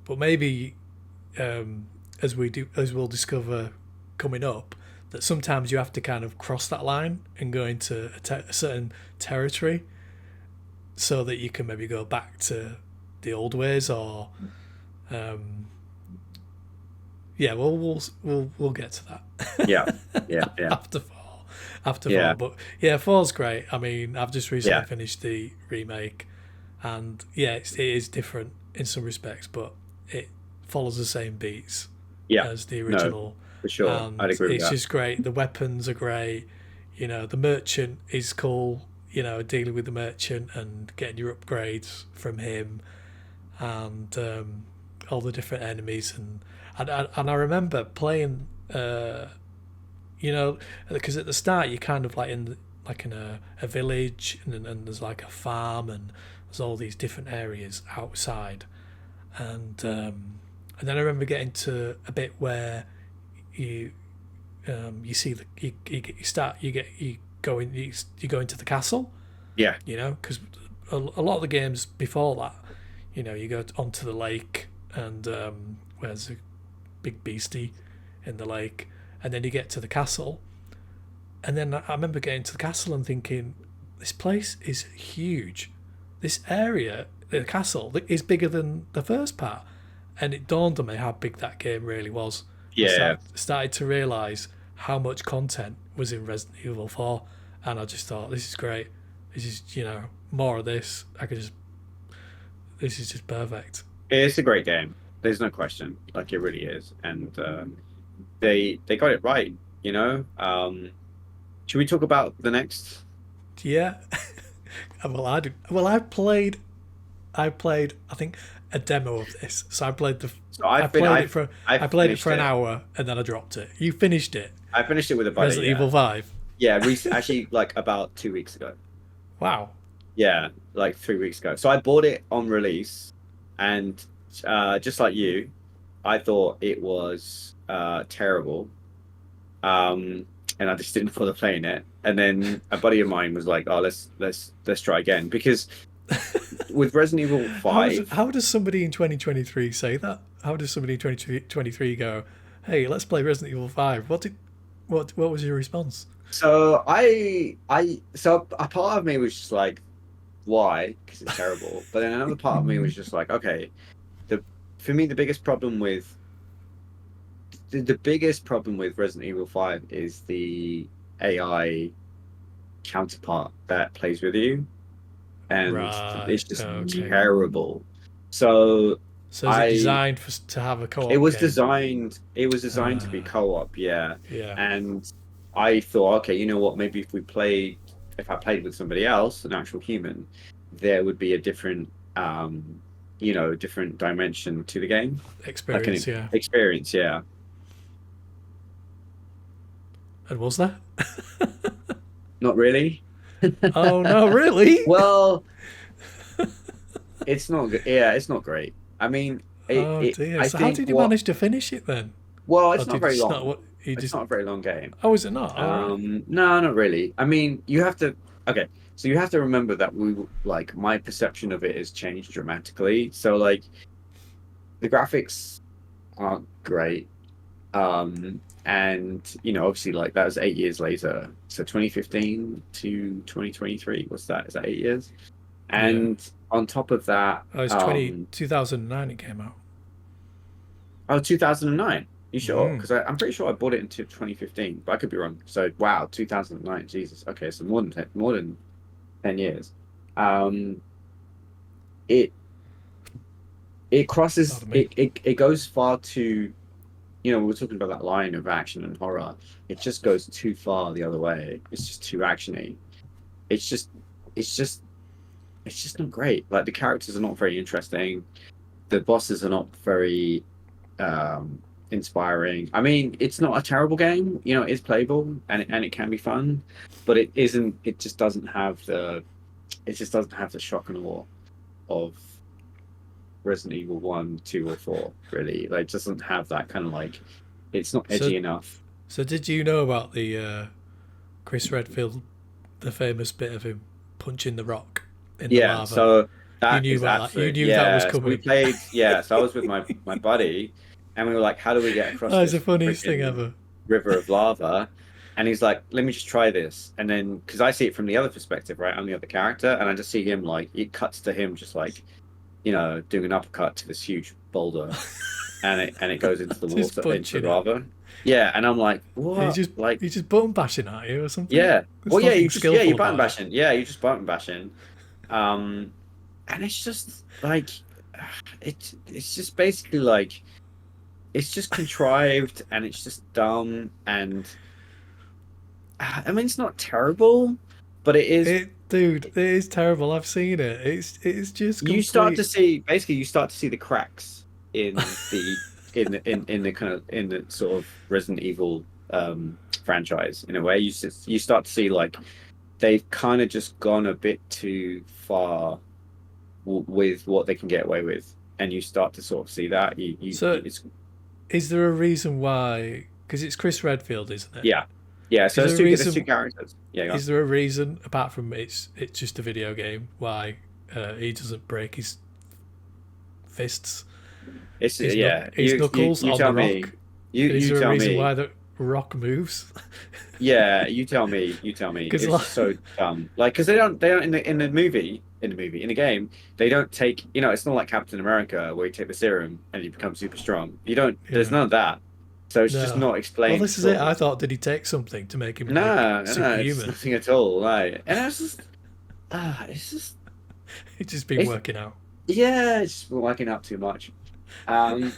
[SPEAKER 1] But maybe, as we'll discover coming up, that sometimes you have to kind of cross that line and go into a certain territory so that you can maybe go back to the old ways, or we'll get to that.
[SPEAKER 2] Yeah.
[SPEAKER 1] after 4. But 4's great. I mean, I've just recently finished the remake, and it is different in some respects, but it follows the same beats as the original.
[SPEAKER 2] No, for sure, I'd agree with that.
[SPEAKER 1] It's just great. The weapons are great. The merchant is cool. Dealing with the merchant and getting your upgrades from him, and all the different enemies, and I remember playing, because at the start you're kind of like in a village, and there's like a farm, and there's all these different areas outside, and then I remember getting to a bit where you you see you go into the castle,
[SPEAKER 2] Yeah.
[SPEAKER 1] because a lot of the games before that, you go onto the lake and where's a big beastie in the lake, and then you get to the castle, and then I remember getting to the castle and thinking, this place is huge. This area, the castle, is bigger than the first part, and it dawned on me how big that game really was.
[SPEAKER 2] Yeah.
[SPEAKER 1] I started to realise how much content was in Resident Evil 4, and I just thought, this is great. This is, more of this. This is just perfect.
[SPEAKER 2] It's a great game. There's no question. Like, it really is. And they got it right, Should we talk about the next?
[SPEAKER 1] Yeah. I played I think a demo of this. So I played I played it for an hour and then I dropped it. You finished it.
[SPEAKER 2] I finished it with a buddy.
[SPEAKER 1] Resident Evil 5.
[SPEAKER 2] Yeah, actually like about 2 weeks ago.
[SPEAKER 1] Wow.
[SPEAKER 2] Yeah, like 3 weeks ago. So I bought it on release, and just like you, I thought it was terrible. And I just didn't bother playing it. And then a buddy of mine was like, "Oh, let's try again," because with Resident Evil 5,
[SPEAKER 1] how does somebody in 2023 say that? How does somebody in 2023 go, "Hey, let's play Resident Evil 5"? What was your response?
[SPEAKER 2] So so a part of me was just like, why? Because it's terrible. But then another part of me was just like, okay, for me the biggest problem with Resident Evil 5 is the AI counterpart that plays with you, and it's just terrible. So
[SPEAKER 1] is it designed to have a co-op?
[SPEAKER 2] It was designed to be co-op, yeah. And I thought, okay, you know what? Maybe if I played with somebody else, an actual human, there would be a different, different dimension to the game. Experience, yeah.
[SPEAKER 1] And was there?
[SPEAKER 2] Not really.
[SPEAKER 1] Oh no, really?
[SPEAKER 2] Well, it's not good. Yeah, it's not great. I mean,
[SPEAKER 1] dear. So how did you manage to finish it then?
[SPEAKER 2] Well, it's not very long. It's not a very long game.
[SPEAKER 1] Oh, is it not?
[SPEAKER 2] No, not really. I mean, you have to. Okay, so you have to remember that my perception of it has changed dramatically. So like, the graphics aren't great. And obviously, like, that was 8 years later. So 2015 to 2023. What's that? Is that 8 years? And on top of that,
[SPEAKER 1] it's 2009 it came out.
[SPEAKER 2] Oh, 2009. You sure? Because I'm pretty sure I bought it in 2015, but I could be wrong. So wow, 2009. Jesus. Okay, so more than 10 years. It crosses. It goes far too. We were talking about that line of action and horror. It just goes too far the other way. It's just too actiony. It's just not great. Like, the characters are not very interesting. The bosses are not very inspiring. I mean, it's not a terrible game. It's playable and it can be fun, but it isn't. It just doesn't have the shock and awe of Resident Evil 1, 2, or 4. Really, like, doesn't have that kind of, like, it's not edgy enough.
[SPEAKER 1] So did you know about the Chris Redfield, the famous bit of him punching the rock in the lava?
[SPEAKER 2] So that
[SPEAKER 1] you knew about that. You knew that was coming.
[SPEAKER 2] So we played. Yeah, so I was with my buddy, and we were like, "How do we get across?"
[SPEAKER 1] That's the funniest thing ever.
[SPEAKER 2] River of lava. And he's like, "Let me just try this." And then, because I see it from the other perspective, right? I'm the other character, and I just see him, like, it cuts to him just like, doing an uppercut to this huge boulder, and it goes into the water, into the lava. Yeah, and I'm like, what?
[SPEAKER 1] He's just button bashing at you or something.
[SPEAKER 2] Yeah. Well, yeah, you button bashing. Yeah, you just button bashing. And it's just like, it's just basically like, it's just contrived and it's just dumb, and I mean, it's not terrible, but it is.
[SPEAKER 1] Dude, it is terrible. I've seen it. It's just complete...
[SPEAKER 2] You start to see the cracks in the sort of Resident Evil franchise, in a way. You start to see, like, they've kind of just gone a bit too far with what they can get away with, and you start to sort of see that.
[SPEAKER 1] Is there a reason why Because it's Chris Redfield, isn't it?
[SPEAKER 2] Yeah, yeah. So
[SPEAKER 1] Is
[SPEAKER 2] there's
[SPEAKER 1] there a
[SPEAKER 2] there's two
[SPEAKER 1] reason?
[SPEAKER 2] characters. Yeah, go on.
[SPEAKER 1] Is there a reason apart from it's just a video game why he doesn't break his fists,
[SPEAKER 2] It's yeah.
[SPEAKER 1] his
[SPEAKER 2] You
[SPEAKER 1] knuckles
[SPEAKER 2] you
[SPEAKER 1] on the
[SPEAKER 2] tell me.
[SPEAKER 1] rock?
[SPEAKER 2] You
[SPEAKER 1] Is
[SPEAKER 2] you
[SPEAKER 1] there a
[SPEAKER 2] tell
[SPEAKER 1] reason
[SPEAKER 2] me.
[SPEAKER 1] why the rock moves?
[SPEAKER 2] Yeah, you tell me. You tell me.
[SPEAKER 1] Because
[SPEAKER 2] It's just so dumb. Like, because they don't in the game they don't take. It's not like Captain America where you take the serum and you become super strong. You don't. There's
[SPEAKER 1] yeah,
[SPEAKER 2] none of that. So it's just
[SPEAKER 1] no.
[SPEAKER 2] not
[SPEAKER 1] Well,
[SPEAKER 2] explained
[SPEAKER 1] this is
[SPEAKER 2] at
[SPEAKER 1] it.
[SPEAKER 2] all.
[SPEAKER 1] I thought, did he take something to make him like
[SPEAKER 2] No, no, no, it's
[SPEAKER 1] superhuman?
[SPEAKER 2] nothing at all. Like, and it's just,
[SPEAKER 1] It's just been
[SPEAKER 2] it's
[SPEAKER 1] working out.
[SPEAKER 2] yeah, it's just working out too much. Um,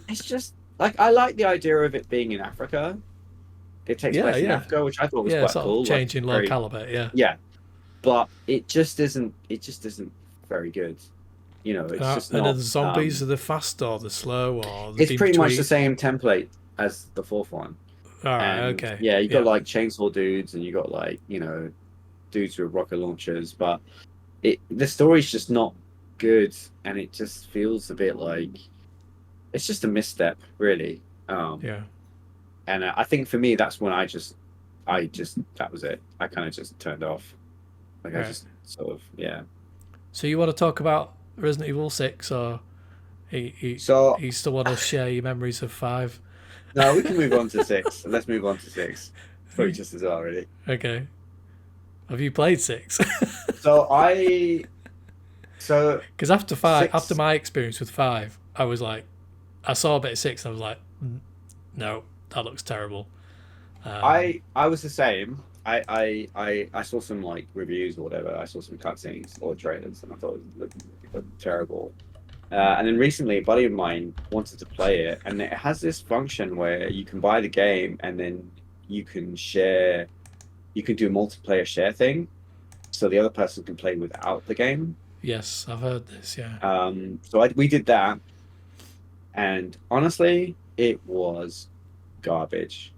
[SPEAKER 2] it's just like I like the idea of it being in Africa. It takes
[SPEAKER 1] Yeah,
[SPEAKER 2] place in
[SPEAKER 1] yeah,
[SPEAKER 2] Africa, which I thought was
[SPEAKER 1] yeah.
[SPEAKER 2] quite
[SPEAKER 1] Sort of
[SPEAKER 2] cool. Like,
[SPEAKER 1] changing
[SPEAKER 2] very,
[SPEAKER 1] locale a bit. Yeah.
[SPEAKER 2] yeah, but it just isn't. It just isn't very good. It's just
[SPEAKER 1] And are
[SPEAKER 2] not.
[SPEAKER 1] the zombies are they fast or the slow or the
[SPEAKER 2] It's
[SPEAKER 1] in
[SPEAKER 2] pretty much the
[SPEAKER 1] between?
[SPEAKER 2] same template as the fourth one,
[SPEAKER 1] All right.
[SPEAKER 2] and
[SPEAKER 1] Okay.
[SPEAKER 2] yeah, you got
[SPEAKER 1] Yeah.
[SPEAKER 2] like chainsaw dudes, and you got like dudes with rocket launchers, but the story's just not good, and it just feels a bit like it's just a misstep, really.
[SPEAKER 1] Yeah.
[SPEAKER 2] And I think for me, that's when I just that was it. I kind of just turned off. Like I
[SPEAKER 1] Right.
[SPEAKER 2] just sort of yeah.
[SPEAKER 1] So you want to talk about Resident Evil 6 or
[SPEAKER 2] So
[SPEAKER 1] you still want to share your memories of 5?
[SPEAKER 2] no, we can move on to 6. Let's move on to 6. Probably just as well, really.
[SPEAKER 1] Okay. Have you played 6?
[SPEAKER 2] So so
[SPEAKER 1] Because after 5, after
[SPEAKER 2] 6.
[SPEAKER 1] my experience with 5, I was like, I saw a bit of 6 and I was like, no, that looks terrible.
[SPEAKER 2] I was the same. I saw some like reviews or whatever. I saw some cutscenes or trailers, and I thought it looked terrible. And then recently, a buddy of mine wanted to play it, and it has this function where you can buy the game, and then you can share. You can do a multiplayer share thing, so the other person can play without the game.
[SPEAKER 1] Yes, I've heard this, yeah.
[SPEAKER 2] So we did that, and honestly, it was garbage.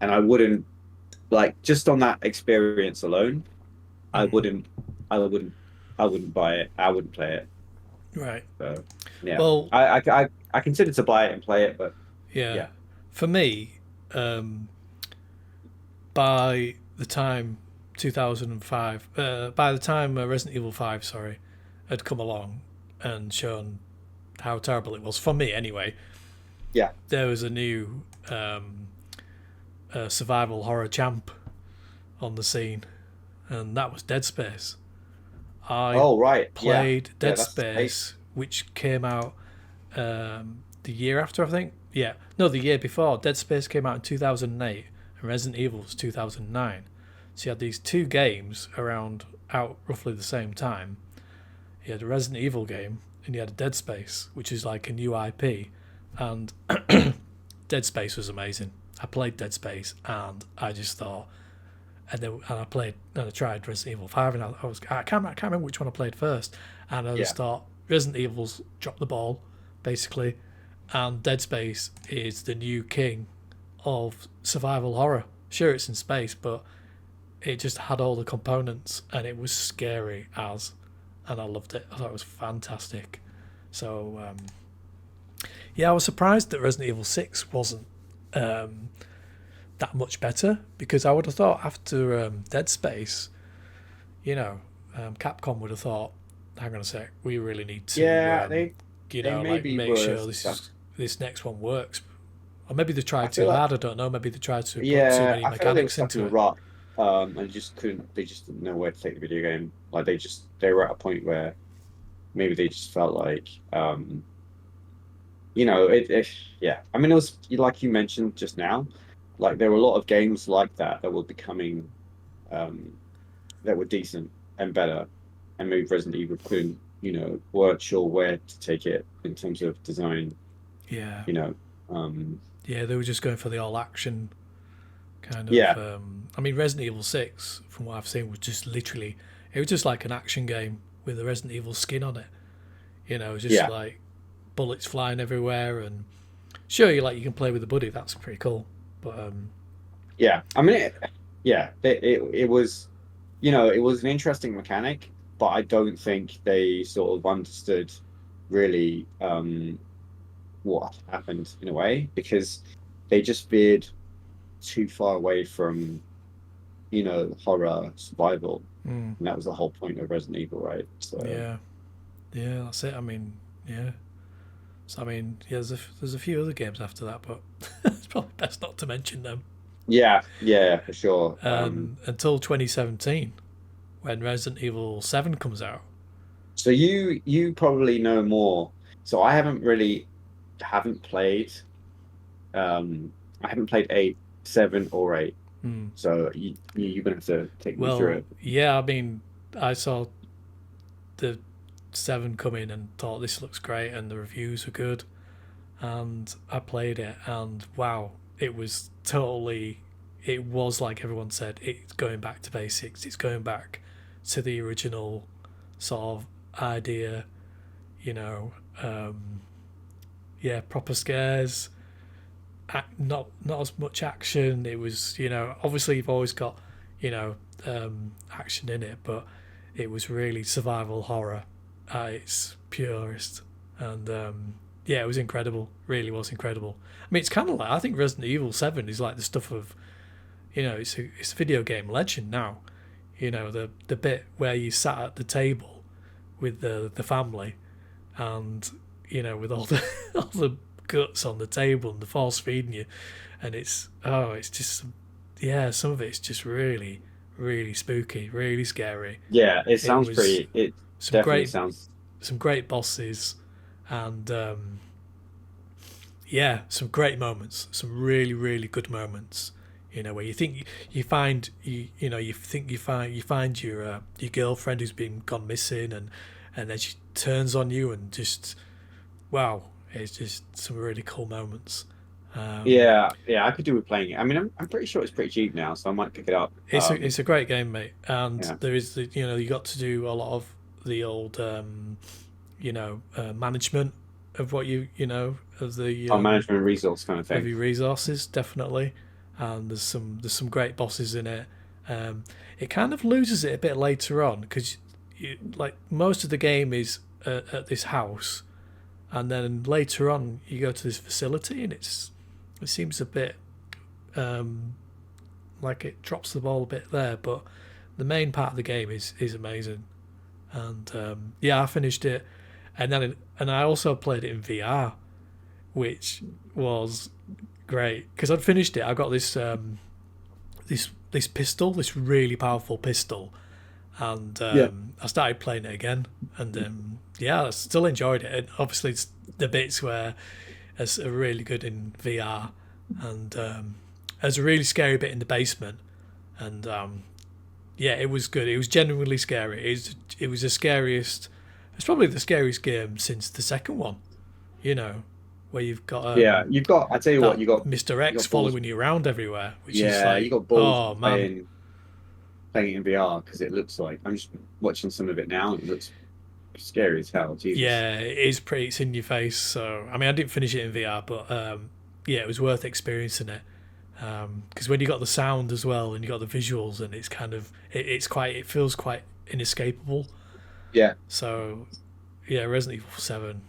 [SPEAKER 2] And I wouldn't like just on that experience alone. I
[SPEAKER 1] Mhm.
[SPEAKER 2] wouldn't, I wouldn't, I wouldn't buy it. I wouldn't play it.
[SPEAKER 1] Right.
[SPEAKER 2] So yeah,
[SPEAKER 1] Well,
[SPEAKER 2] I considered to buy it and play it, but
[SPEAKER 1] yeah.
[SPEAKER 2] yeah,
[SPEAKER 1] For me, by the time 2005, by the time Resident Evil 5, sorry, had come along and shown how terrible it was, for me anyway,
[SPEAKER 2] yeah.
[SPEAKER 1] there was a new survival horror champ on the scene, and that was Dead Space. I
[SPEAKER 2] Oh right,
[SPEAKER 1] played
[SPEAKER 2] yeah,
[SPEAKER 1] Dead
[SPEAKER 2] that's
[SPEAKER 1] Space, which came out the year after, I think. Yeah, no, the year before. Dead Space came out in 2008, and Resident Evil was 2009. So you had these two games around out roughly the same time. You had a Resident Evil game, and you had a Dead Space, which is like a new IP, and Dead Space was amazing. I played Dead Space, and I just thought, and I tried Resident Evil 5, and I can't remember which one I played first, and I just
[SPEAKER 2] yeah,
[SPEAKER 1] thought Resident Evil's dropped the ball, basically, and Dead Space is the new king of survival horror. Sure, it's in space, but it just had all the components, and it was scary and I loved it. I thought it was fantastic. So yeah, I was surprised that Resident Evil 6 wasn't that much better, because I would have thought after Dead Space, Capcom would have thought, hang on a sec, we really need to,
[SPEAKER 2] yeah. They
[SPEAKER 1] like
[SPEAKER 2] maybe
[SPEAKER 1] make
[SPEAKER 2] were
[SPEAKER 1] sure
[SPEAKER 2] stuck.
[SPEAKER 1] this next one works. Or maybe they
[SPEAKER 2] I
[SPEAKER 1] tried
[SPEAKER 2] feel
[SPEAKER 1] too
[SPEAKER 2] like
[SPEAKER 1] hard. I don't know. Maybe they tried to put too
[SPEAKER 2] yeah,
[SPEAKER 1] many
[SPEAKER 2] I feel like they were
[SPEAKER 1] mechanics
[SPEAKER 2] stuck in
[SPEAKER 1] into
[SPEAKER 2] a
[SPEAKER 1] it.
[SPEAKER 2] rut, and just couldn't. They just didn't know where to take the video game. Like they were at a point where maybe they just felt like yeah. I mean, it was like you mentioned just now, like there were a lot of games like that were becoming um that were decent and better, and maybe Resident Evil couldn't, weren't sure where to take it in terms of design,
[SPEAKER 1] Yeah,
[SPEAKER 2] you know. Um,
[SPEAKER 1] yeah, they were just going for the all action kind of.
[SPEAKER 2] yeah,
[SPEAKER 1] I mean, Resident Evil 6, from what I've seen, was just literally, it was just like an action game with a Resident Evil skin on it. It was just
[SPEAKER 2] yeah,
[SPEAKER 1] like bullets flying everywhere, and sure, you can play with a buddy. That's pretty cool. But
[SPEAKER 2] yeah. I mean, it was, it was an interesting mechanic, but I don't think they sort of understood really what happened in a way, because they just veered too far away from, horror survival,
[SPEAKER 1] Mm.
[SPEAKER 2] and that was the whole point of Resident Evil, right? So
[SPEAKER 1] Yeah, yeah, that's it. I mean, yeah. So I mean, yeah, there's a few other games after that, but it's probably best not to mention them.
[SPEAKER 2] yeah, yeah, for sure.
[SPEAKER 1] Until 2017, when Resident Evil 7 comes out.
[SPEAKER 2] So you probably know more. So haven't played I haven't played 8, 7, or 8.
[SPEAKER 1] Hmm.
[SPEAKER 2] So you're gonna have to take me through
[SPEAKER 1] Well,
[SPEAKER 2] it.
[SPEAKER 1] yeah, I mean, I saw the 7 come in and thought this looks great, and the reviews were good, and I played it, and wow, it was totally. It was like everyone said. It's going back to basics. It's going back to the original sort of idea. You know, yeah, proper scares. Not as much action. It was, obviously you've always got, action in it, but it was really survival horror at its purest, and yeah, it was incredible. Really was incredible. I mean, it's kind of like, I think Resident Evil 7 is like the stuff of, it's a video game legend now. The bit where you sat at the table with the family, and with all the all the guts on the table and the force feeding you, and it's just, yeah, some of it's just really, really spooky, really scary.
[SPEAKER 2] Yeah, it
[SPEAKER 1] It
[SPEAKER 2] sounds
[SPEAKER 1] was
[SPEAKER 2] pretty. It
[SPEAKER 1] some
[SPEAKER 2] definitely
[SPEAKER 1] great
[SPEAKER 2] sounds.
[SPEAKER 1] some great bosses, and yeah, some great moments, some really, really good moments. Where you think you find you think you find your girlfriend who's been gone missing, and then she turns on you, and just, wow, it's just some really cool moments. Um,
[SPEAKER 2] Yeah, yeah, I could do with playing it. I mean, I'm pretty sure it's pretty cheap now, so I might pick it up.
[SPEAKER 1] it's a great game, mate, and
[SPEAKER 2] Yeah,
[SPEAKER 1] there is you got to do a lot of the old management of what of the
[SPEAKER 2] our management resource kind of
[SPEAKER 1] of
[SPEAKER 2] thing.
[SPEAKER 1] your resources, definitely, and there's some great bosses in it. It kind of loses it a bit later on, because like most of the game is at this house, and then later on you go to this facility, and it seems a bit um, like it drops the ball a bit there, but the main part of the game is amazing, and yeah, I finished it, and I also played it in VR, which was great, because I'd finished it. I got this pistol, this really powerful pistol, and
[SPEAKER 2] Yeah.
[SPEAKER 1] I started playing it again, and yeah, I still enjoyed it. And obviously, it's the bits where it's really good in VR, and there's a really scary bit in the basement, and yeah, it was good. It was genuinely scary. It was the scariest. It's probably the scariest game since the second one. Where you've got
[SPEAKER 2] Yeah, you've got. I tell you what,
[SPEAKER 1] that Mr.
[SPEAKER 2] you
[SPEAKER 1] X
[SPEAKER 2] got balls.
[SPEAKER 1] following you around everywhere, which is
[SPEAKER 2] Yeah, you
[SPEAKER 1] like,
[SPEAKER 2] got balls
[SPEAKER 1] oh man,
[SPEAKER 2] playing it in VR, because it looks like, I'm just watching some of it now, and it looks scary as hell. Jesus.
[SPEAKER 1] yeah, it is pretty. It's in your face. So I mean, I didn't finish it in VR, but yeah, it was worth experiencing it, because when you got the sound as well, and you got the visuals, and it's kind of it feels quite inescapable.
[SPEAKER 2] Yeah.
[SPEAKER 1] So yeah, Resident Evil 7,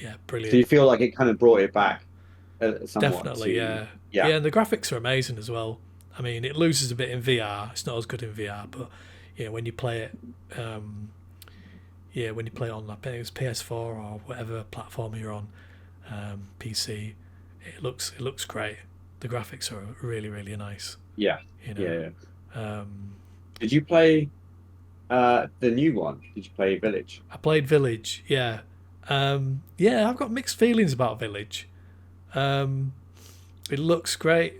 [SPEAKER 1] yeah,
[SPEAKER 2] So
[SPEAKER 1] brilliant.
[SPEAKER 2] you feel like it kind of brought it back somewhat
[SPEAKER 1] Definitely,
[SPEAKER 2] to,
[SPEAKER 1] yeah.
[SPEAKER 2] yeah.
[SPEAKER 1] Yeah, and the graphics are amazing as well. I mean, it loses a bit in VR. It's not as good in VR, but when you play it, yeah, when you play it on, I think it was PS4 or whatever platform you're on, PC, it looks great. The graphics are really, really nice.
[SPEAKER 2] Yeah.
[SPEAKER 1] You know,
[SPEAKER 2] Yeah.
[SPEAKER 1] um,
[SPEAKER 2] Did you play the new one? Did you play Village?
[SPEAKER 1] I played Village. Yeah, yeah, I've got mixed feelings about Village. It looks great,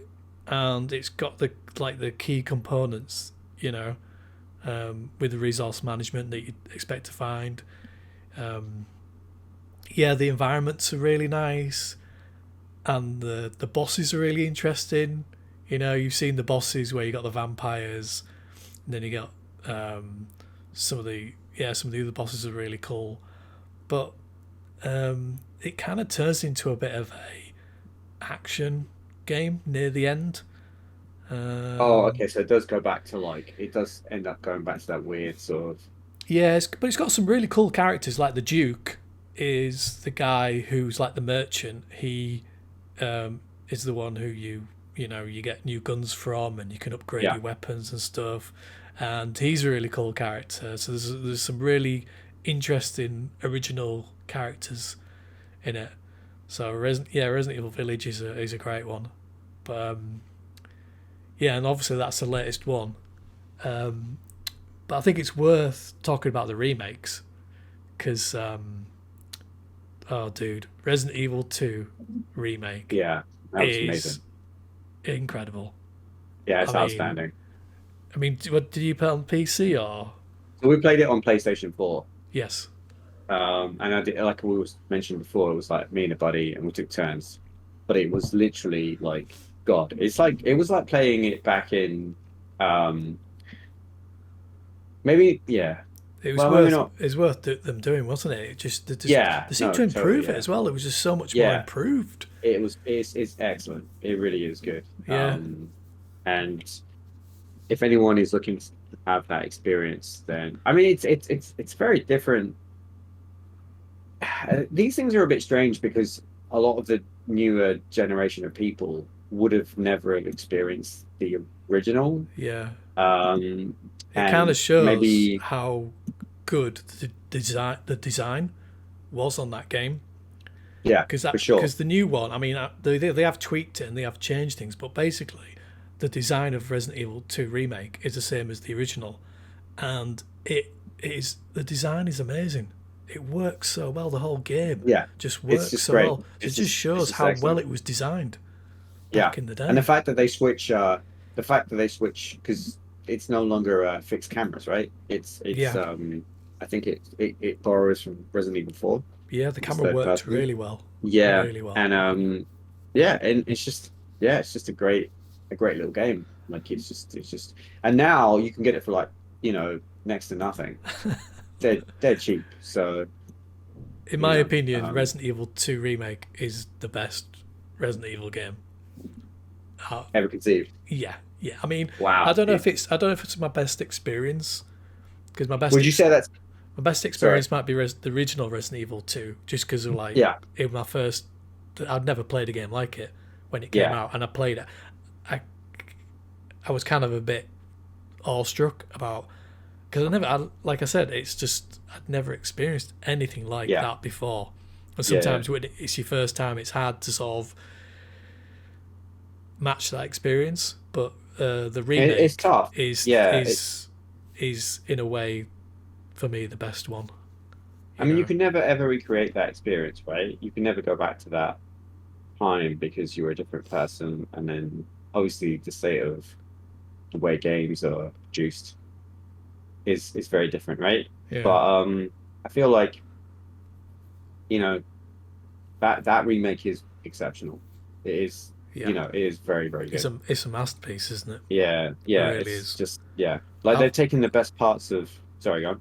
[SPEAKER 1] and it's got the key components, with the resource management that you'd expect to find. Yeah, the environments are really nice, and the bosses are really interesting. You've seen the bosses where you got the vampires, and then you got some of the other bosses are really cool, but it kind of turns into a bit of a action game near the end.
[SPEAKER 2] Oh, okay. So it does go back to, like, it does end up going back to that weird sort of.
[SPEAKER 1] Yeah, but it's got some really cool characters. Like the Duke is the guy who's like the merchant. He is the one who you get new guns from, and you can upgrade
[SPEAKER 2] Yeah.
[SPEAKER 1] your weapons and stuff. And he's a really cool character. So there's some really interesting original characters in it. So Resident Evil Village is a great one. But yeah, and obviously that's the latest one. But I think it's worth talking about the remakes because oh dude, Resident Evil 2 remake
[SPEAKER 2] Yeah, that was
[SPEAKER 1] is
[SPEAKER 2] amazing.
[SPEAKER 1] incredible.
[SPEAKER 2] Yeah, it's
[SPEAKER 1] I mean,
[SPEAKER 2] outstanding.
[SPEAKER 1] I mean, what did you play on PC or?
[SPEAKER 2] So we played it on PlayStation 4.
[SPEAKER 1] Yes.
[SPEAKER 2] And I did, like we was mentioned before, it was like me and a buddy, and we took turns. But it was literally like God. It was like playing it back in, maybe yeah.
[SPEAKER 1] It was
[SPEAKER 2] Well, maybe
[SPEAKER 1] worth
[SPEAKER 2] not.
[SPEAKER 1] it was worth them doing, wasn't it? They
[SPEAKER 2] Yeah,
[SPEAKER 1] seemed
[SPEAKER 2] no,
[SPEAKER 1] to improve
[SPEAKER 2] totally,
[SPEAKER 1] it
[SPEAKER 2] yeah.
[SPEAKER 1] as well. It was just so much more
[SPEAKER 2] Yeah.
[SPEAKER 1] improved.
[SPEAKER 2] It's excellent. It really is good.
[SPEAKER 1] Yeah.
[SPEAKER 2] And if anyone is looking to have that experience, then I mean it's very different. These things are a bit strange because a lot of the newer generation of people would have never experienced the original.
[SPEAKER 1] Yeah.
[SPEAKER 2] Um,
[SPEAKER 1] It kind
[SPEAKER 2] and
[SPEAKER 1] of shows
[SPEAKER 2] maybe
[SPEAKER 1] how good the design was on that game.
[SPEAKER 2] yeah,
[SPEAKER 1] Because
[SPEAKER 2] for sure.
[SPEAKER 1] because the new one, I mean, they have tweaked it and they have changed things, but basically, the design of Resident Evil 2 remake is the same as the original, and the design is amazing. It works so well. The whole game
[SPEAKER 2] Yeah,
[SPEAKER 1] just
[SPEAKER 2] it's
[SPEAKER 1] works
[SPEAKER 2] just
[SPEAKER 1] so
[SPEAKER 2] great.
[SPEAKER 1] well. It
[SPEAKER 2] It's
[SPEAKER 1] just shows
[SPEAKER 2] it's
[SPEAKER 1] how well
[SPEAKER 2] excellent.
[SPEAKER 1] it was designed
[SPEAKER 2] Yeah,
[SPEAKER 1] back in the day.
[SPEAKER 2] and the fact that they switch, because it's no longer fixed cameras, right? It's
[SPEAKER 1] Yeah.
[SPEAKER 2] I think it borrows from Resident Evil 4.
[SPEAKER 1] Yeah, the
[SPEAKER 2] It's
[SPEAKER 1] camera
[SPEAKER 2] third
[SPEAKER 1] worked
[SPEAKER 2] person.
[SPEAKER 1] really well.
[SPEAKER 2] Yeah,
[SPEAKER 1] Really well.
[SPEAKER 2] and yeah, and it's just a great little game. Like it's just, and now you can get it for like next to nothing. They're cheap, so
[SPEAKER 1] In my
[SPEAKER 2] Yeah,
[SPEAKER 1] opinion, Resident Evil 2 remake is the best Resident Evil game.
[SPEAKER 2] ever conceived.
[SPEAKER 1] Yeah. I mean,
[SPEAKER 2] Wow.
[SPEAKER 1] I don't know if it's my best experience because my
[SPEAKER 2] Would you say that's
[SPEAKER 1] experience might be the original Resident Evil 2, just because of like
[SPEAKER 2] yeah?
[SPEAKER 1] it was my first. I'd never played a game like it when it came
[SPEAKER 2] Yeah.
[SPEAKER 1] out, and I played it. I was kind of a bit awestruck about because like I said, it's just I'd never experienced anything like
[SPEAKER 2] Yeah.
[SPEAKER 1] that before. And
[SPEAKER 2] Yeah,
[SPEAKER 1] sometimes when it's your first time, it's hard to sort of match that experience. But the remake
[SPEAKER 2] It's tough.
[SPEAKER 1] is
[SPEAKER 2] Yeah,
[SPEAKER 1] is in a way for me the best one.
[SPEAKER 2] I mean, you
[SPEAKER 1] know?
[SPEAKER 2] can never ever recreate that experience, right? You can never go back to that time because you were a different person, and then obviously the state of the way games are produced is very different, right?
[SPEAKER 1] Yeah.
[SPEAKER 2] But I feel like that remake is exceptional. It is,
[SPEAKER 1] Yeah.
[SPEAKER 2] it is very very good.
[SPEAKER 1] It's a masterpiece, isn't it?
[SPEAKER 2] Yeah,
[SPEAKER 1] It
[SPEAKER 2] yeah,
[SPEAKER 1] really
[SPEAKER 2] it's
[SPEAKER 1] is.
[SPEAKER 2] just like
[SPEAKER 1] I've-
[SPEAKER 2] they've taken the best parts of. Sorry, go on.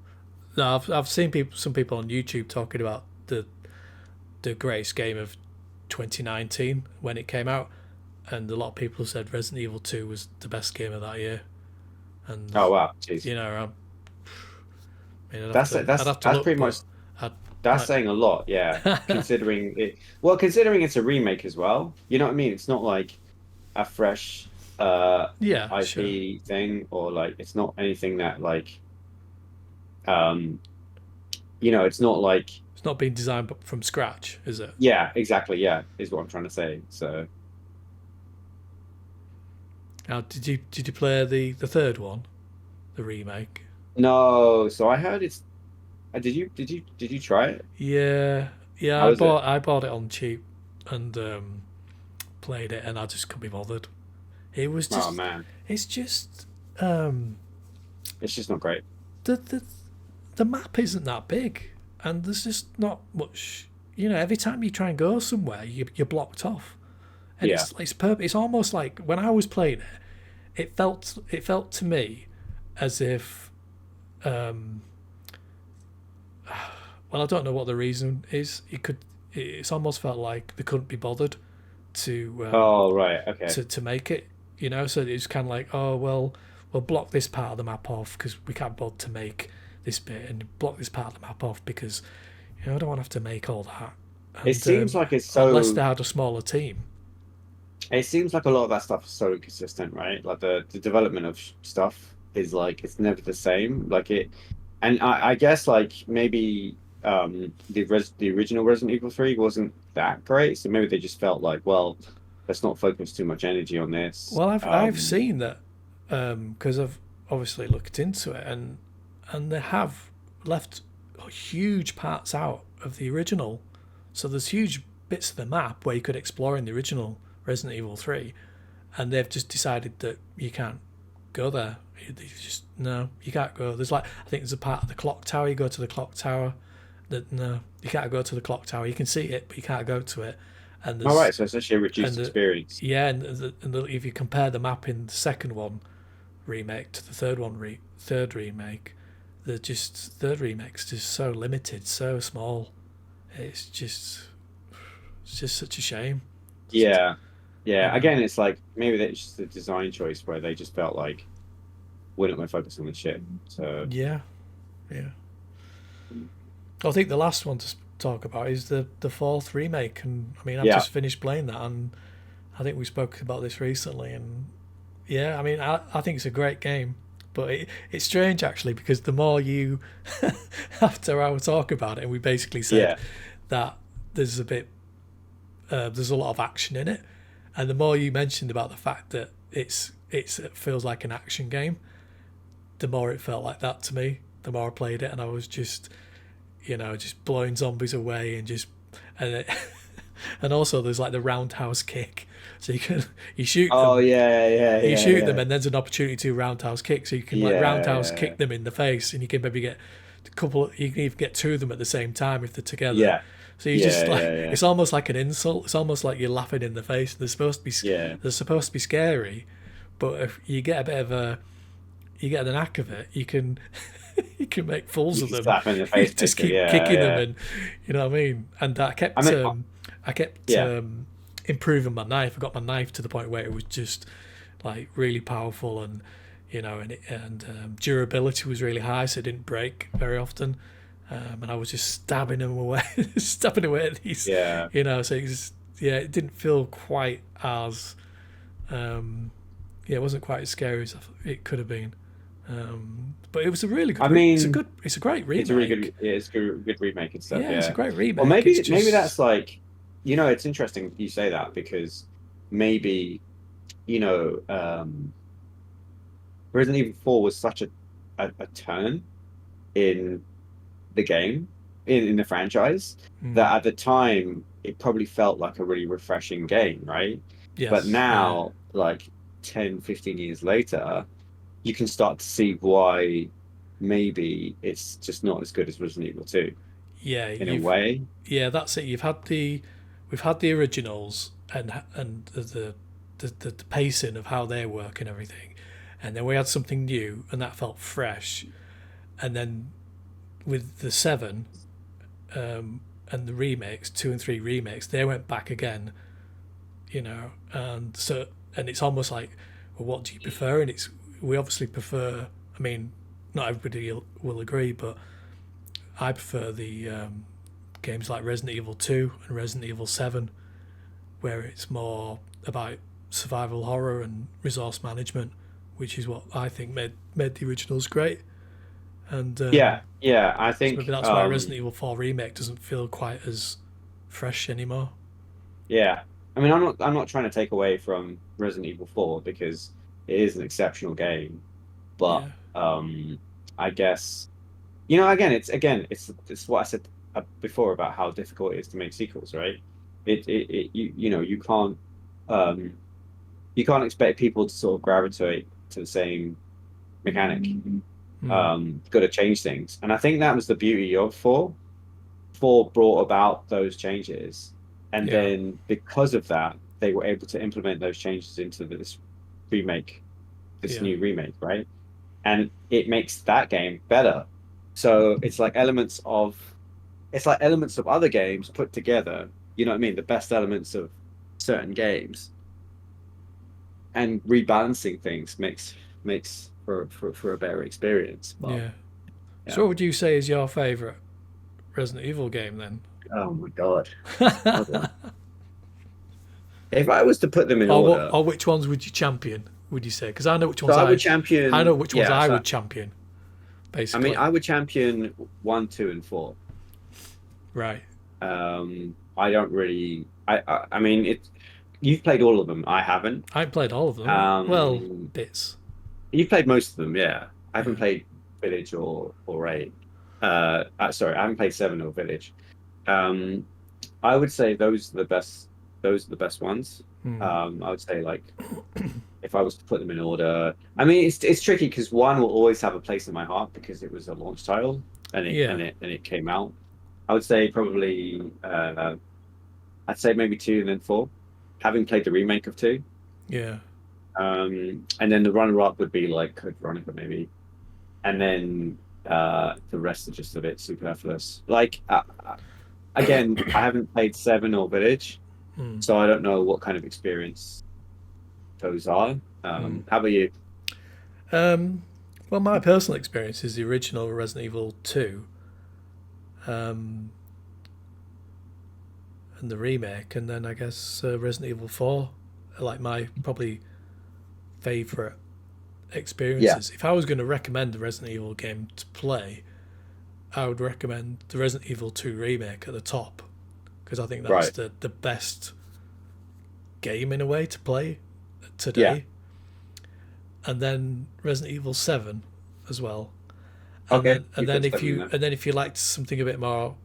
[SPEAKER 1] No, I've seen some people on YouTube talking about the greatest game of 2019 when it came out, and a lot of people said Resident Evil 2 was the best game of that year. And
[SPEAKER 2] Oh wow, jeez.
[SPEAKER 1] I'd
[SPEAKER 2] That's
[SPEAKER 1] have to
[SPEAKER 2] that's
[SPEAKER 1] look,
[SPEAKER 2] pretty
[SPEAKER 1] but
[SPEAKER 2] much.
[SPEAKER 1] I'd-
[SPEAKER 2] That's
[SPEAKER 1] I-
[SPEAKER 2] saying a lot, yeah. Considering it, well, considering it's a remake as well. You know what I mean? It's not like a fresh
[SPEAKER 1] yeah,
[SPEAKER 2] IP
[SPEAKER 1] sure.
[SPEAKER 2] thing, or like it's not anything that like, it's not like,
[SPEAKER 1] It's not being designed from scratch, is it?
[SPEAKER 2] yeah, exactly, yeah, is what I'm trying to say. So
[SPEAKER 1] Now, did you play the third one, the remake?
[SPEAKER 2] no, so I heard it's. Did you try it?
[SPEAKER 1] Yeah,
[SPEAKER 2] How is it?
[SPEAKER 1] I bought it on cheap and played it, and I just couldn't be bothered. It was
[SPEAKER 2] Oh
[SPEAKER 1] just
[SPEAKER 2] man,
[SPEAKER 1] it's just
[SPEAKER 2] it's just not great.
[SPEAKER 1] the map isn't that big, and there's just not much. Every time you try and go somewhere, you're blocked off, and
[SPEAKER 2] Yeah.
[SPEAKER 1] it's almost like when I was playing it, it felt to me as if well, I don't know what the reason is. It's almost felt like they couldn't be bothered to
[SPEAKER 2] Oh right, okay.
[SPEAKER 1] to make it. So it's kind of like, oh well, we'll block this part of the map off because we can't bother to make this bit, and block this part of the map off because I don't want to have to make all that.
[SPEAKER 2] It seems like it's
[SPEAKER 1] unless
[SPEAKER 2] so.
[SPEAKER 1] they had a smaller team.
[SPEAKER 2] it seems like a lot of that stuff is so consistent, right? Like the development of stuff is like it's never the same. Like it, and I guess like maybe the original Resident Evil 3 wasn't that great, so maybe they just felt like, well, let's not focus too much energy on this.
[SPEAKER 1] Well, I've seen that because I've obviously looked into it, and they have left huge parts out of the original. So there's huge bits of the map where you could explore in the original Resident Evil 3, and they've just decided that you can't go there. Just no, you can't go. There's like I think there's a part of the clock tower. You go to the clock tower. That no, you can't go to the clock tower. You can see it, but you can't go to it. And
[SPEAKER 2] All
[SPEAKER 1] there's
[SPEAKER 2] right, so it's actually a reduced experience.
[SPEAKER 1] yeah, if you compare the map in the second one remake to the third remake, the just third remake's just so limited, so small. It's just such a shame.
[SPEAKER 2] Yeah, yeah.
[SPEAKER 1] Um,
[SPEAKER 2] Again, it's like maybe that's just a design choice where they just felt like we're not going to focus on this shit. So
[SPEAKER 1] yeah, yeah. I think the last one to talk about is the fourth remake, and I mean I've
[SPEAKER 2] yeah,
[SPEAKER 1] just finished playing that, and I think we spoke about this recently, and yeah, I mean I think it's a great game, but it's strange actually because the more you after I would talk about it, and we basically said
[SPEAKER 2] yeah,
[SPEAKER 1] that there's a bit there's a lot of action in it, and the more you mentioned about the fact that it feels like an action game, the more it felt like that to me. The more I played it, and I was just just blowing zombies away and just and it, and also there's like the roundhouse kick, so you shoot
[SPEAKER 2] oh
[SPEAKER 1] them,
[SPEAKER 2] yeah, yeah,
[SPEAKER 1] you
[SPEAKER 2] yeah,
[SPEAKER 1] shoot them,
[SPEAKER 2] yeah,
[SPEAKER 1] and there's an opportunity to roundhouse kick, so you can like
[SPEAKER 2] yeah,
[SPEAKER 1] roundhouse
[SPEAKER 2] yeah,
[SPEAKER 1] kick them in the face, and you can maybe get a couple. You can even get two of them at the same time if they're together.
[SPEAKER 2] yeah,
[SPEAKER 1] So you
[SPEAKER 2] yeah,
[SPEAKER 1] just like
[SPEAKER 2] yeah, yeah,
[SPEAKER 1] it's almost like an insult. It's almost like you're laughing in the face.
[SPEAKER 2] yeah.
[SPEAKER 1] They're supposed to be scary, but if you get a bit of a you get the knack of it, you can you can make fools
[SPEAKER 2] You
[SPEAKER 1] of
[SPEAKER 2] can
[SPEAKER 1] them.
[SPEAKER 2] slap him in the
[SPEAKER 1] You
[SPEAKER 2] face,
[SPEAKER 1] just
[SPEAKER 2] basically.
[SPEAKER 1] keep
[SPEAKER 2] Yeah,
[SPEAKER 1] kicking them,
[SPEAKER 2] yeah.
[SPEAKER 1] and you know what I mean. And
[SPEAKER 2] I mean,
[SPEAKER 1] I kept
[SPEAKER 2] yeah.
[SPEAKER 1] improving my knife. I got my knife to the point where it was just like really powerful, and durability was really high, so it didn't break very often. And I was just stabbing them away, stabbing away at these,
[SPEAKER 2] Yeah.
[SPEAKER 1] So it didn't feel quite as, it wasn't quite as scary as it could have been. But it was a really
[SPEAKER 2] I
[SPEAKER 1] good.
[SPEAKER 2] mean,
[SPEAKER 1] It's a great
[SPEAKER 2] it's a really good,
[SPEAKER 1] remake.
[SPEAKER 2] yeah, it's good remake and stuff.
[SPEAKER 1] Yeah, it's a
[SPEAKER 2] Yeah.
[SPEAKER 1] great
[SPEAKER 2] Well,
[SPEAKER 1] remake. It's
[SPEAKER 2] maybe that's
[SPEAKER 1] just
[SPEAKER 2] like, it's interesting you say that because maybe, you know, Resident Evil 4 was such a turn in the game, in the franchise,
[SPEAKER 1] mm,
[SPEAKER 2] that at the time it probably felt like a really refreshing game, right? But
[SPEAKER 1] yes, yeah,
[SPEAKER 2] now, like 10, 15 years later, you can start to see why maybe it's just not as good as Resident Evil 2
[SPEAKER 1] yeah.
[SPEAKER 2] in a way.
[SPEAKER 1] That's it. We've had the originals and the pacing of how they work and everything, and then we had something new, and that felt fresh. And then with the seven, and the remakes, 2 and 3 remakes, they went back again, and it's almost like, well, what do you prefer? And we obviously prefer. I mean, not everybody will agree, but I prefer the games like Resident Evil 2 and Resident Evil 7, where it's more about survival horror and resource management, which is what I think made the originals great. And
[SPEAKER 2] Yeah, yeah, I
[SPEAKER 1] so maybe
[SPEAKER 2] think
[SPEAKER 1] that's why Resident Evil 4 remake doesn't feel quite as fresh anymore.
[SPEAKER 2] yeah. I mean, I'm not trying to take away from Resident Evil 4 because it is an exceptional game, but
[SPEAKER 1] Yeah,
[SPEAKER 2] I guess it's what I said before about how difficult it is to make sequels, right? Um you can't expect people to sort of gravitate to the same mechanic.
[SPEAKER 1] mm,
[SPEAKER 2] Got to change things, and I think that was the beauty of 4. 4 brought about those changes, and
[SPEAKER 1] yeah,
[SPEAKER 2] then because of that, they were able to implement those changes into remake, this
[SPEAKER 1] yeah,
[SPEAKER 2] new remake, right? And it makes that game better. So it's like elements of other games put together. You know what I mean? The best elements of certain games and rebalancing things makes for a better experience. But
[SPEAKER 1] yeah.
[SPEAKER 2] yeah.
[SPEAKER 1] So, what would you say is your favourite Resident Evil game then?
[SPEAKER 2] Oh my God. Hold on. If I was to put them in
[SPEAKER 1] Or
[SPEAKER 2] order,
[SPEAKER 1] or which ones would you champion? Would you say? Because I know which
[SPEAKER 2] so
[SPEAKER 1] ones
[SPEAKER 2] I would champion.
[SPEAKER 1] I know which ones
[SPEAKER 2] Yeah,
[SPEAKER 1] I
[SPEAKER 2] so,
[SPEAKER 1] would champion.
[SPEAKER 2] I
[SPEAKER 1] Basically,
[SPEAKER 2] mean, I would champion 1, 2, and 4.
[SPEAKER 1] right?
[SPEAKER 2] I don't really. I mean, it. You've played all of them. I haven't.
[SPEAKER 1] I haven't played all of them. Well,
[SPEAKER 2] Um,
[SPEAKER 1] bits.
[SPEAKER 2] you've played most of them, yeah. I haven't
[SPEAKER 1] Yeah.
[SPEAKER 2] played Village or 8. Sorry, I haven't played 7 or Village. Um, I would say those are the best. Those are the best ones.
[SPEAKER 1] Hmm.
[SPEAKER 2] I would say like if I was to put them in order. I mean, it's tricky because 1 will always have a place in my heart because it was a launch title and
[SPEAKER 1] Yeah.
[SPEAKER 2] it came out. I would say probably I'd say maybe 2 and then 4. Having played the remake of 2.
[SPEAKER 1] Yeah.
[SPEAKER 2] And then the runner-up would be like Code Veronica maybe, and then the rest are just a bit superfluous. Like again, I haven't played 7 or Village, so I don't know what kind of experience those are. How about you?
[SPEAKER 1] Well, my personal experience is the original Resident Evil 2, and the remake, and then I guess Resident Evil 4 are like my probably favourite experiences. If I was going to recommend a Resident Evil game to play, I would recommend the Resident Evil 2 remake at the top, because I think that's the best game in a way to play today. And then Resident Evil 7 as well. And then if you liked something a bit more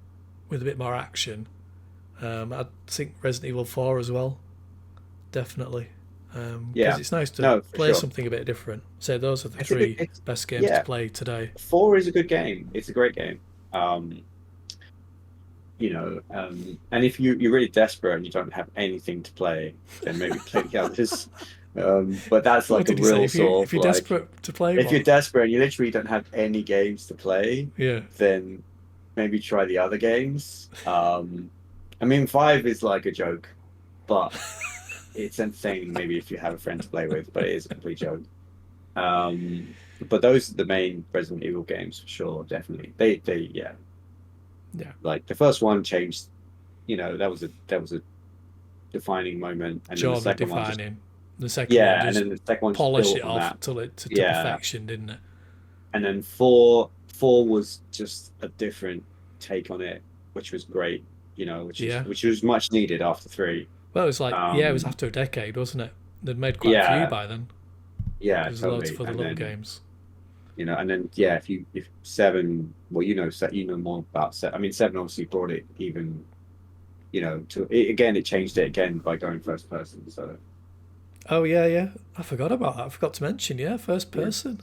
[SPEAKER 1] with a bit more action, I think Resident Evil 4 as well, definitely. Because it's nice to play something a bit different. So those are the three best games to play today.
[SPEAKER 2] 4 is a good game. It's a great game. And if you're really desperate and you don't have anything to play, then maybe play the others. But that's like a real sort of
[SPEAKER 1] if you're desperate to play.
[SPEAKER 2] If you're desperate and you literally don't have any games to play, then maybe try the other games. I mean, 5 is like a joke, but it's entertaining maybe if you have a friend to play with, but it is a complete joke. But those are the main Resident Evil games for sure, definitely. They like the first one changed, that was a defining moment, and then the second one just,
[SPEAKER 1] the second one just
[SPEAKER 2] and then the second one
[SPEAKER 1] polish it off to perfection, didn't it?
[SPEAKER 2] And then 4 was just a different take on it, which was great, which was much needed after 3.
[SPEAKER 1] Well, it was like it was after a decade, wasn't it? They'd made quite a few by then.
[SPEAKER 2] Yeah,
[SPEAKER 1] there's loads for the little games.
[SPEAKER 2] And then if 7, well, you know more about 7. I mean, 7 obviously brought it even, it changed it again by going first person. So.
[SPEAKER 1] Oh yeah, I forgot about that. I forgot to mention, first person.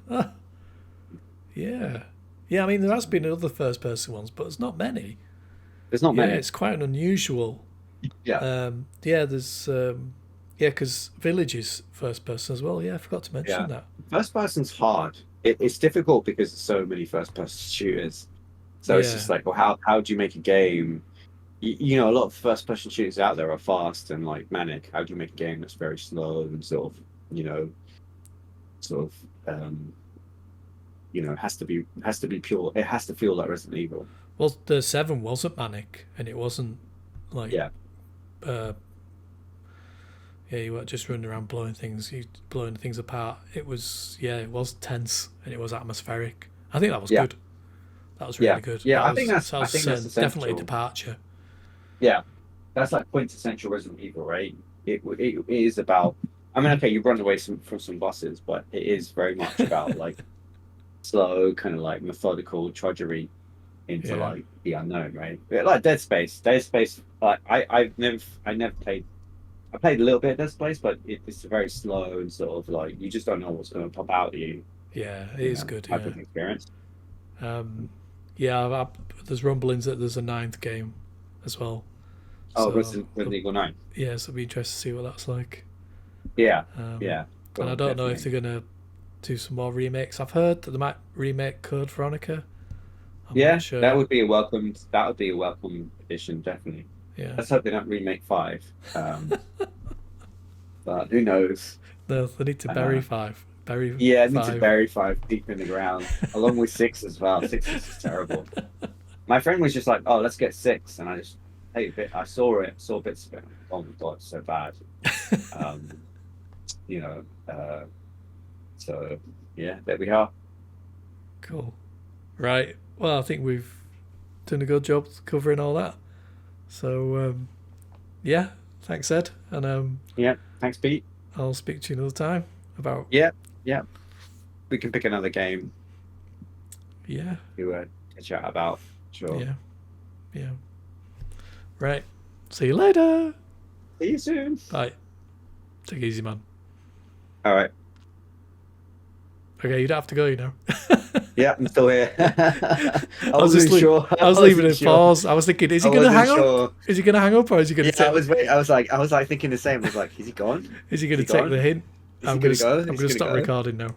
[SPEAKER 1] Yeah. I mean, there has been other first person ones, but there's not many.
[SPEAKER 2] There's not many.
[SPEAKER 1] It's quite an unusual.
[SPEAKER 2] Yeah.
[SPEAKER 1] There's because Village is first person as well. I forgot to mention that.
[SPEAKER 2] First person's hard. It's difficult because there's so many first person shooters. So it's just like, well, how do you make a game? A lot of first person shooters out there are fast and like manic. How do you make a game that's very slow and sort of has to be pure. It has to feel like Resident Evil.
[SPEAKER 1] Well, the 7 wasn't manic, and it wasn't like you weren't just running around blowing things apart. It was it was tense and it was atmospheric. I think that was good. That was really good.
[SPEAKER 2] I think that's
[SPEAKER 1] definitely a departure.
[SPEAKER 2] Yeah, that's like quintessential Resident Evil, right? It is about. I mean, okay, you run away from some bosses, but it is very much about like slow, kind of like methodical trudgery into like the unknown, right? Like Dead Space. Like I never played. I played a little bit of Dead Space, but it's very slow and sort of like you just don't know what's going to pop out at you.
[SPEAKER 1] Yeah, it is good.
[SPEAKER 2] Type of experience.
[SPEAKER 1] There's rumblings that there's a 9th game as well.
[SPEAKER 2] Oh, Resident Evil 9.
[SPEAKER 1] Yeah, so it'll be interesting to see what that's like.
[SPEAKER 2] Yeah.
[SPEAKER 1] And I don't know if they're gonna do some more remakes. I've heard that they might remake Code Veronica. I'm not sure.
[SPEAKER 2] That would be a welcome addition, definitely.
[SPEAKER 1] Yeah.
[SPEAKER 2] Let's hope they don't remake 5. But who knows?
[SPEAKER 1] No, they need to bury 5. Need
[SPEAKER 2] to bury 5 deep in the ground, along with 6 as well. 6 is terrible. My friend was just like, "Oh, let's get 6," and I saw bits of it. Oh my god, it's so bad. Um, you know, so yeah, there we are.
[SPEAKER 1] Cool. Right. Well, I think we've done a good job covering all that. So, yeah, thanks, Ed. And
[SPEAKER 2] Yeah, thanks, Pete.
[SPEAKER 1] I'll speak to you another time about.
[SPEAKER 2] Yeah, we can pick another game
[SPEAKER 1] Yeah.
[SPEAKER 2] to chat about. Sure.
[SPEAKER 1] Yeah. Yeah. Right. See you later.
[SPEAKER 2] See you soon.
[SPEAKER 1] Bye. Take it easy, man.
[SPEAKER 2] All right.
[SPEAKER 1] Okay, you don't have to go, you know.
[SPEAKER 2] Yeah, I'm still here. I
[SPEAKER 1] was
[SPEAKER 2] wasn't
[SPEAKER 1] just
[SPEAKER 2] sure.
[SPEAKER 1] I was leaving it
[SPEAKER 2] wasn't sure.
[SPEAKER 1] pause. I was thinking, is he
[SPEAKER 2] I
[SPEAKER 1] going to
[SPEAKER 2] wasn't
[SPEAKER 1] hang
[SPEAKER 2] sure.
[SPEAKER 1] up? Is he going to hang up, or is he going to
[SPEAKER 2] Yeah,
[SPEAKER 1] take?
[SPEAKER 2] I was like thinking the same. I was like, is he gone?
[SPEAKER 1] Is he going to
[SPEAKER 2] Is he
[SPEAKER 1] take
[SPEAKER 2] gone?
[SPEAKER 1] the hint?
[SPEAKER 2] Is
[SPEAKER 1] I'm
[SPEAKER 2] he
[SPEAKER 1] going
[SPEAKER 2] gonna go?
[SPEAKER 1] to
[SPEAKER 2] Is he
[SPEAKER 1] stop
[SPEAKER 2] gonna go?
[SPEAKER 1] recording now.